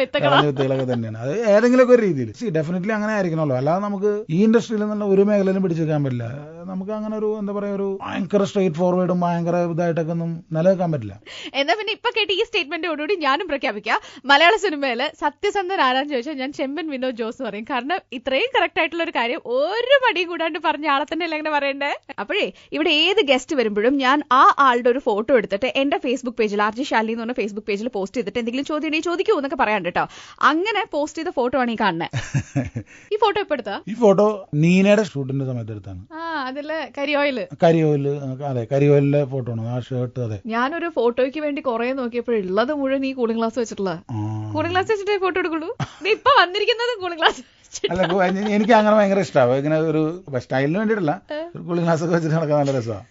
വിത്തുകളൊക്കെ തന്നെയാണ്. അത് ഏതെങ്കിലും ഒക്കെ രീതിയിൽ ഡെഫിനറ്റ്ലി അങ്ങനെ ആയിരിക്കണമല്ലോ. അല്ലാതെ നമുക്ക് ഈ ഇൻഡസ്ട്രിയിൽ നിന്നുള്ള ഒരു മേഖലയിലും പിടിച്ചെടുക്കാൻ പറ്റില്ല. നമുക്ക് അങ്ങനെ ഒരു എന്താ പറയാ, ഒരു ഭയങ്കര സ്ട്രെയിറ്റ് ഫോർവേഡും ഭയങ്കര ഇതായിട്ടൊക്കെ ഒന്നും നിലനിൽക്കാൻ പറ്റില്ല. എന്നാ പിന്നെ ഇപ്പൊ കേട്ട് ഈ സ്റ്റേറ്റ്മെന്റോടുകൂടി ഞാനും പ്രഖ്യാപിക്കാം, മലയാള സിനിമയില് സത്യസന്ധൻ ആരാന്ന് ചോദിച്ചാൽ ഞാൻ ചെമ്പൻ വിനോദ് ജോസ് പറയും. കാരണം ഇത്രയും കറക്റ്റ് ആയിട്ടുള്ള ഒരു കാര്യം ഒരു മടിയും കൂടാണ്ട് പറഞ്ഞ ആളെ തന്നെ അല്ല എങ്ങനെ പറയണ്ടേ. അപ്പോഴേ ഇവിടെ ഏത് ഗസ്റ്റ് വരുമ്പോഴും ഞാൻ ആ ആളുടെ ഒരു ഫോട്ടോ എടുത്തിട്ട് എന്റെ ഫേസ്ബുക്ക് പേജിൽ RJ ശാലിനി എന്ന് പറഞ്ഞ ഫേസ്ബുക്ക് പേജിൽ പോസ്റ്റ് ചെയ്തിട്ട് എന്തെങ്കിലും ചോദ്യം ഉണ്ടെങ്കിൽ ചോദിക്കൂ എന്നൊക്കെ പറയാണ്ട് കേട്ടോ. അങ്ങനെ പോസ്റ്റ് ചെയ്ത ഫോട്ടോ ആണ് ഈ കാണുന്നത്. ഈ ഫോട്ടോ എപ്പോ എടുത്താ? ഈ ഫോട്ടോ നീനയുടെ ഷൂട്ടിന്റെ സമയത്ത് എടുത്താണ്. അതില് കരിയോയില് അതെ, കരിയോയിലെ ഫോട്ടോ ആണ് ആ ഷർട്ട്. അതെ, ഞാനൊരു ഫോട്ടോയ്ക്ക് വേണ്ടി കുറെ നോക്കിയപ്പോഴുള്ളത് മുഴുവൻ ഈ കൂളിംഗ് ഗ്ലാസ് വെച്ചിട്ടുള്ള. കൂളിംഗ് ഗ്ലാസ് വെച്ചിട്ടേ ഫോട്ടോ എടുക്കുള്ളൂ. ഇപ്പൊ വന്നിരിക്കുന്നത് കൂളിംഗ് ഗ്ലാസ്. അല്ല, എനിക്ക് അങ്ങനെ ഭയങ്കര ഇഷ്ടമാണ്. ഇങ്ങനെ ഒരു സ്റ്റൈലിന് വേണ്ടിയിട്ടല്ല, കൂളിംഗ് ഗ്ലാസ് ഒക്കെ വെച്ചിട്ട് നടക്കാൻ നല്ല രസമാണ്.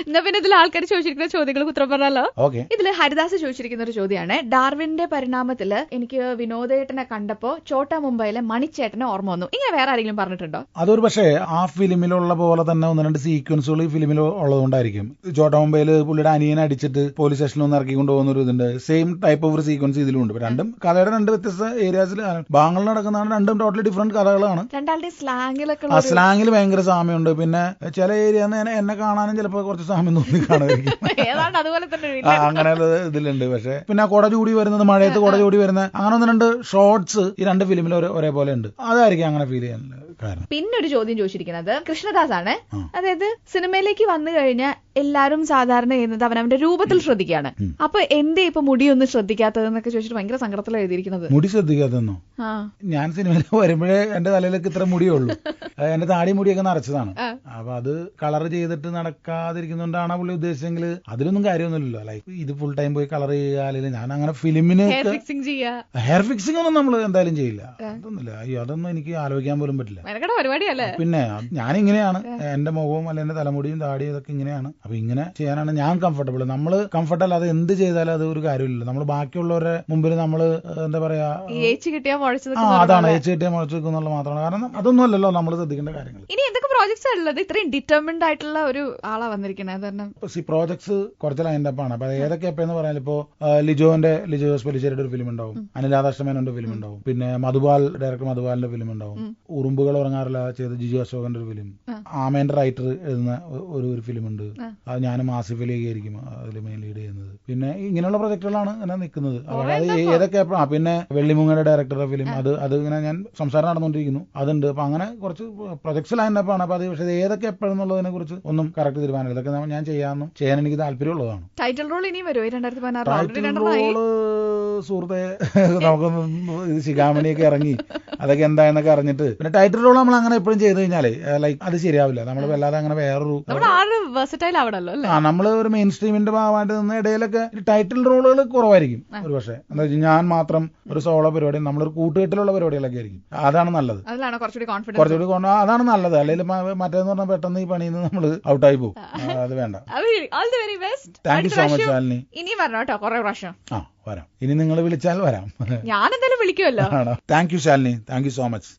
എന്നാ പിന്നെ ഇതിൽ ആൾക്കാർ ചോദിച്ചിരിക്കുന്ന ചോദ്യങ്ങൾക്ക് ഉത്തരം പറഞ്ഞാലോ? ഓക്കെ. ഇതില് ഹരിദാസ് ചോദിച്ചിരിക്കുന്ന ഒരു ചോദ്യമാണ്, ഡാർവിന്റെ പരിണാമത്തില് എനിക്ക് വിനോദേട്ടനെ കണ്ടപ്പോ ചോട്ടാ മുംബൈയിലെ മണിച്ചേട്ടനെ ഓർമ്മ വന്നു. ഇങ്ങനെ വേറെ ആരെങ്കിലും പറഞ്ഞിട്ടുണ്ടോ? അതൊരു പക്ഷേ ആ ഫിലിമിലുള്ള പോലെ തന്നെ ഒന്ന് രണ്ട് സീക്വൻസുകൾ ഈ ഫിലിമിൽ ഉള്ളതുകൊണ്ടായിരിക്കും. ചോട്ടാ മുംബൈയിൽ പുള്ളിയുടെ അനിയനെ അടിച്ചിട്ട് പോലീസ് സ്റ്റേഷനിൽ ഒന്ന് ഇറക്കി കൊണ്ടുപോകുന്ന ഒരു ഇതുണ്ട്. സെയിം ടൈപ്പ് ഓഫ് ഒരു സീക്വൻസ് ഇതിലുണ്ട്. രണ്ടും കഥയുടെ രണ്ട് വ്യത്യസ്ത ഏരിയാസിൽ ഭാഗങ്ങളിൽ നടക്കുന്നതാണ്. രണ്ടും ടോട്ടലി ഡിഫറെന്റ് കഥകളാണ്. രണ്ടാളുടെ സ്ലാങ്ങിലൊക്കെ ആ സ്ലാങ്ങിൽ ഭയങ്കര സാമ്യമുണ്ട്. പിന്നെ ചില ഏരിയ എന്നെ കാണാനും ചിലപ്പോൾ കുറച്ച് സാമ്യം തോന്നി കാണുമായിരിക്കും. അതുപോലെ തന്നെ അങ്ങനെയുള്ള ഇതിലുണ്ട്. പക്ഷെ പിന്നെ കുട ചൂടി വരുന്നത്, മഴയത്ത് കുട ചൂടി വരുന്നത്, അങ്ങനെ ഒന്ന് രണ്ട് ഷോർട്സ് ഈ രണ്ട് ഫിലിമിൽ ഒരേപോലെ ഉണ്ട്. അതായിരിക്കും അങ്ങനെ ഫീൽ ചെയ്യാനുള്ള കാരണം. പിന്നെ ഒരു ചോദ്യം ചോദിച്ചിരിക്കുന്നത് കൃഷ്ണദാസ് ആണ്. അതായത് സിനിമയിലേക്ക് വന്നു കഴിഞ്ഞാൽ എല്ലാരും സാധാരണ ചെയ്യുന്നത് അവനവന്റെ രൂപത്തിൽ ശ്രദ്ധിക്കുകയാണ്. അപ്പൊ എന്തേ ഇപ്പൊ മുടിയൊന്നും ശ്രദ്ധിക്കാത്തതെന്നൊക്കെ ചോദിച്ചിട്ട് ഭയങ്കര സങ്കടത്തിൽ എഴുതിയിരിക്കുന്നത്. മുടി ശ്രദ്ധിക്കാത്തതെന്നോ? ഞാൻ സിനിമയിൽ വരുമ്പോഴേ എന്റെ തലയിലേക്ക് ഇത്ര മുടിയേ ഉള്ളൂ. എന്റെ താടി മുടിയൊക്കെ നിറച്ചതാണ്. അപ്പൊ അത് കളർ ചെയ്തിട്ട് നടക്കാതിരിക്കുന്നോണ്ടാണ് പുള്ളി ഉദ്ദേശിച്ചെങ്കിൽ അതിലൊന്നും കാര്യമൊന്നുമില്ലല്ലോ. ലൈക്ക് ഇത് ഫുൾ ടൈം പോയി കളർ ചെയ്യുക. ഞാൻ അങ്ങനെ ഫിലിമിന് ഹെയർ ഫിക്സിംഗ് ഒന്നും നമ്മൾ എന്തായാലും ചെയ്യില്ല. അതൊന്നുമില്ല. അയ്യോ, അതൊന്നും എനിക്ക് ആലോചിക്കാൻ പോലും പറ്റില്ല. പിന്നെ ഞാൻ ഇങ്ങനെയാണ്, എന്റെ മുഖവും അല്ല എന്റെ തലമുടിയും താടിയും ഇതൊക്കെ ഇങ്ങനെയാണ്. അപ്പൊ ഇങ്ങനെ ചെയ്യാനാണ് ഞാൻ കംഫർട്ടബിൾ. നമ്മള് കംഫർട്ട് അല്ലാതെ എന്ത് ചെയ്താലും അത് ഒരു കാര്യമില്ല. നമ്മൾ ബാക്കിയുള്ളവരുടെ മുമ്പിൽ നമ്മള് എന്താ പറയാ, അതാണ് ഏച്ച് കിട്ടിയാൽ മുളച്ചു വെക്കുന്നുള്ള മാത്രമാണ്. കാരണം അതൊന്നും അല്ലല്ലോ നമ്മൾ ശ്രദ്ധിക്കേണ്ട കാര്യങ്ങൾ. ഇനി എന്തൊക്കെ പ്രോജക്ട്സ് ഉള്ളത്? ഇത്രയും ഡിറ്റർമിൻഡ് ആയിട്ടുള്ള ഒരു ആളാ വന്നിരിക്കുന്നത്. പ്രോജക്ട്സ് കുറച്ച് ലൈൻഡപ്പാണ്. അപ്പൊ ഏതൊക്കെ എപ്പോഴെന്ന് പറഞ്ഞാൽ ഇപ്പോ ലിജോ പെലിശ്ശേരിയുടെ ഒരു ഫിലിം ഉണ്ടാവും, അനിലാദാഷ്ടമേനോന്റെ ഫിലിം ഉണ്ടാവും, പിന്നെ ഡയറക്ടർ മധുപാലിന്റെ ഫിലിം ഉണ്ടാവും, ഉറുമ്പുകൾ ഉറങ്ങാറില്ല ചെയ്ത ജിജു അശോകന്റെ ഒരു ഫിലിം, ആമേന്റെ റൈറ്റർ എഴുതുന്ന ഒരു ഫിലിം ഉണ്ട്. അത് ഞാനും ആസിഫ് അലിയൊക്കെ ആയിരിക്കും അതിൽ മെയിൻ ലീഡ് ചെയ്യുന്നത്. പിന്നെ ഇങ്ങനെയുള്ള പ്രൊജക്ടുകളാണ് ഇങ്ങനെ നിൽക്കുന്നത്. അതായത് ഏതൊക്കെ, പിന്നെ വെള്ളിമുങ്ങയുടെ ഡയറക്ടറുടെ ഫിലിം, അത് ഇങ്ങനെ ഞാൻ സംസാരം നടന്നുകൊണ്ടിരിക്കുന്നു, അതുണ്ട്. അപ്പൊ അങ്ങനെ കുറച്ച് പ്രൊജക്ട്സ് ലൈനപ്പാണ്. അപ്പൊ അത് പക്ഷേ ഏതൊക്കെ എപ്പോഴെന്നുള്ളതിനെ കുറിച്ച് ഒന്നും കറക്റ്റ് തീരുമാനമില്ല. ഇതൊക്കെ ഞാൻ ചെയ്യാൻ എനിക്ക് താല്പര്യമുള്ളതാണ്. ടൈറ്റിൽ റോൾ ഇനി വരുമോ? ടൈറ്റിൽ റോള് സുഹൃത്തെ നമുക്കൊന്നും ഇത് ശിഖാമണിയൊക്കെ ഇറങ്ങി അതൊക്കെ എന്താണെന്നൊക്കെ അറിഞ്ഞിട്ട്, പിന്നെ ടൈറ്റിൽ റോൾ നമ്മൾ അങ്ങനെ എപ്പോഴും ചെയ്ത് കഴിഞ്ഞാല് ലൈക്ക് അത് ശരിയാവില്ല. നമ്മൾ വല്ലാതെ അങ്ങനെ വേറൊരു നമ്മള് ഒരു മെയിൻ സ്ട്രീമിന്റെ ഭാഗമായിട്ട് നിന്ന് ഇടയിലൊക്കെ ടൈറ്റിൽ റോളുകൾ കുറവായിരിക്കും ഒരു പക്ഷേ. എന്താ വെച്ചാൽ ഞാൻ മാത്രം ഒരു സോളോ പരിപാടി, നമ്മളൊരു കൂട്ടുകെട്ടിലുള്ള പരിപാടികളൊക്കെ ആയിരിക്കും. അതാണ് നല്ലത്, കുറച്ചുകൂടി അതാണ് നല്ലത്. അല്ലെങ്കിൽ മറ്റേന്ന് പറഞ്ഞാൽ പെട്ടെന്ന് ഈ പണിയിൽ നിന്ന് നമ്മൾ ഔട്ടായി പോകും. അത് വേണ്ട. Thank you so much Shalini. ഇനി വരണോട്ടോ കുറെ പ്രാവശ്യം. വരാം. ഇനി നിങ്ങൾ വിളിച്ചാൽ വരാം. ഞാൻ എന്തായാലും വിളിക്കുമല്ലോ. Thank you Shalini. Thank you so much.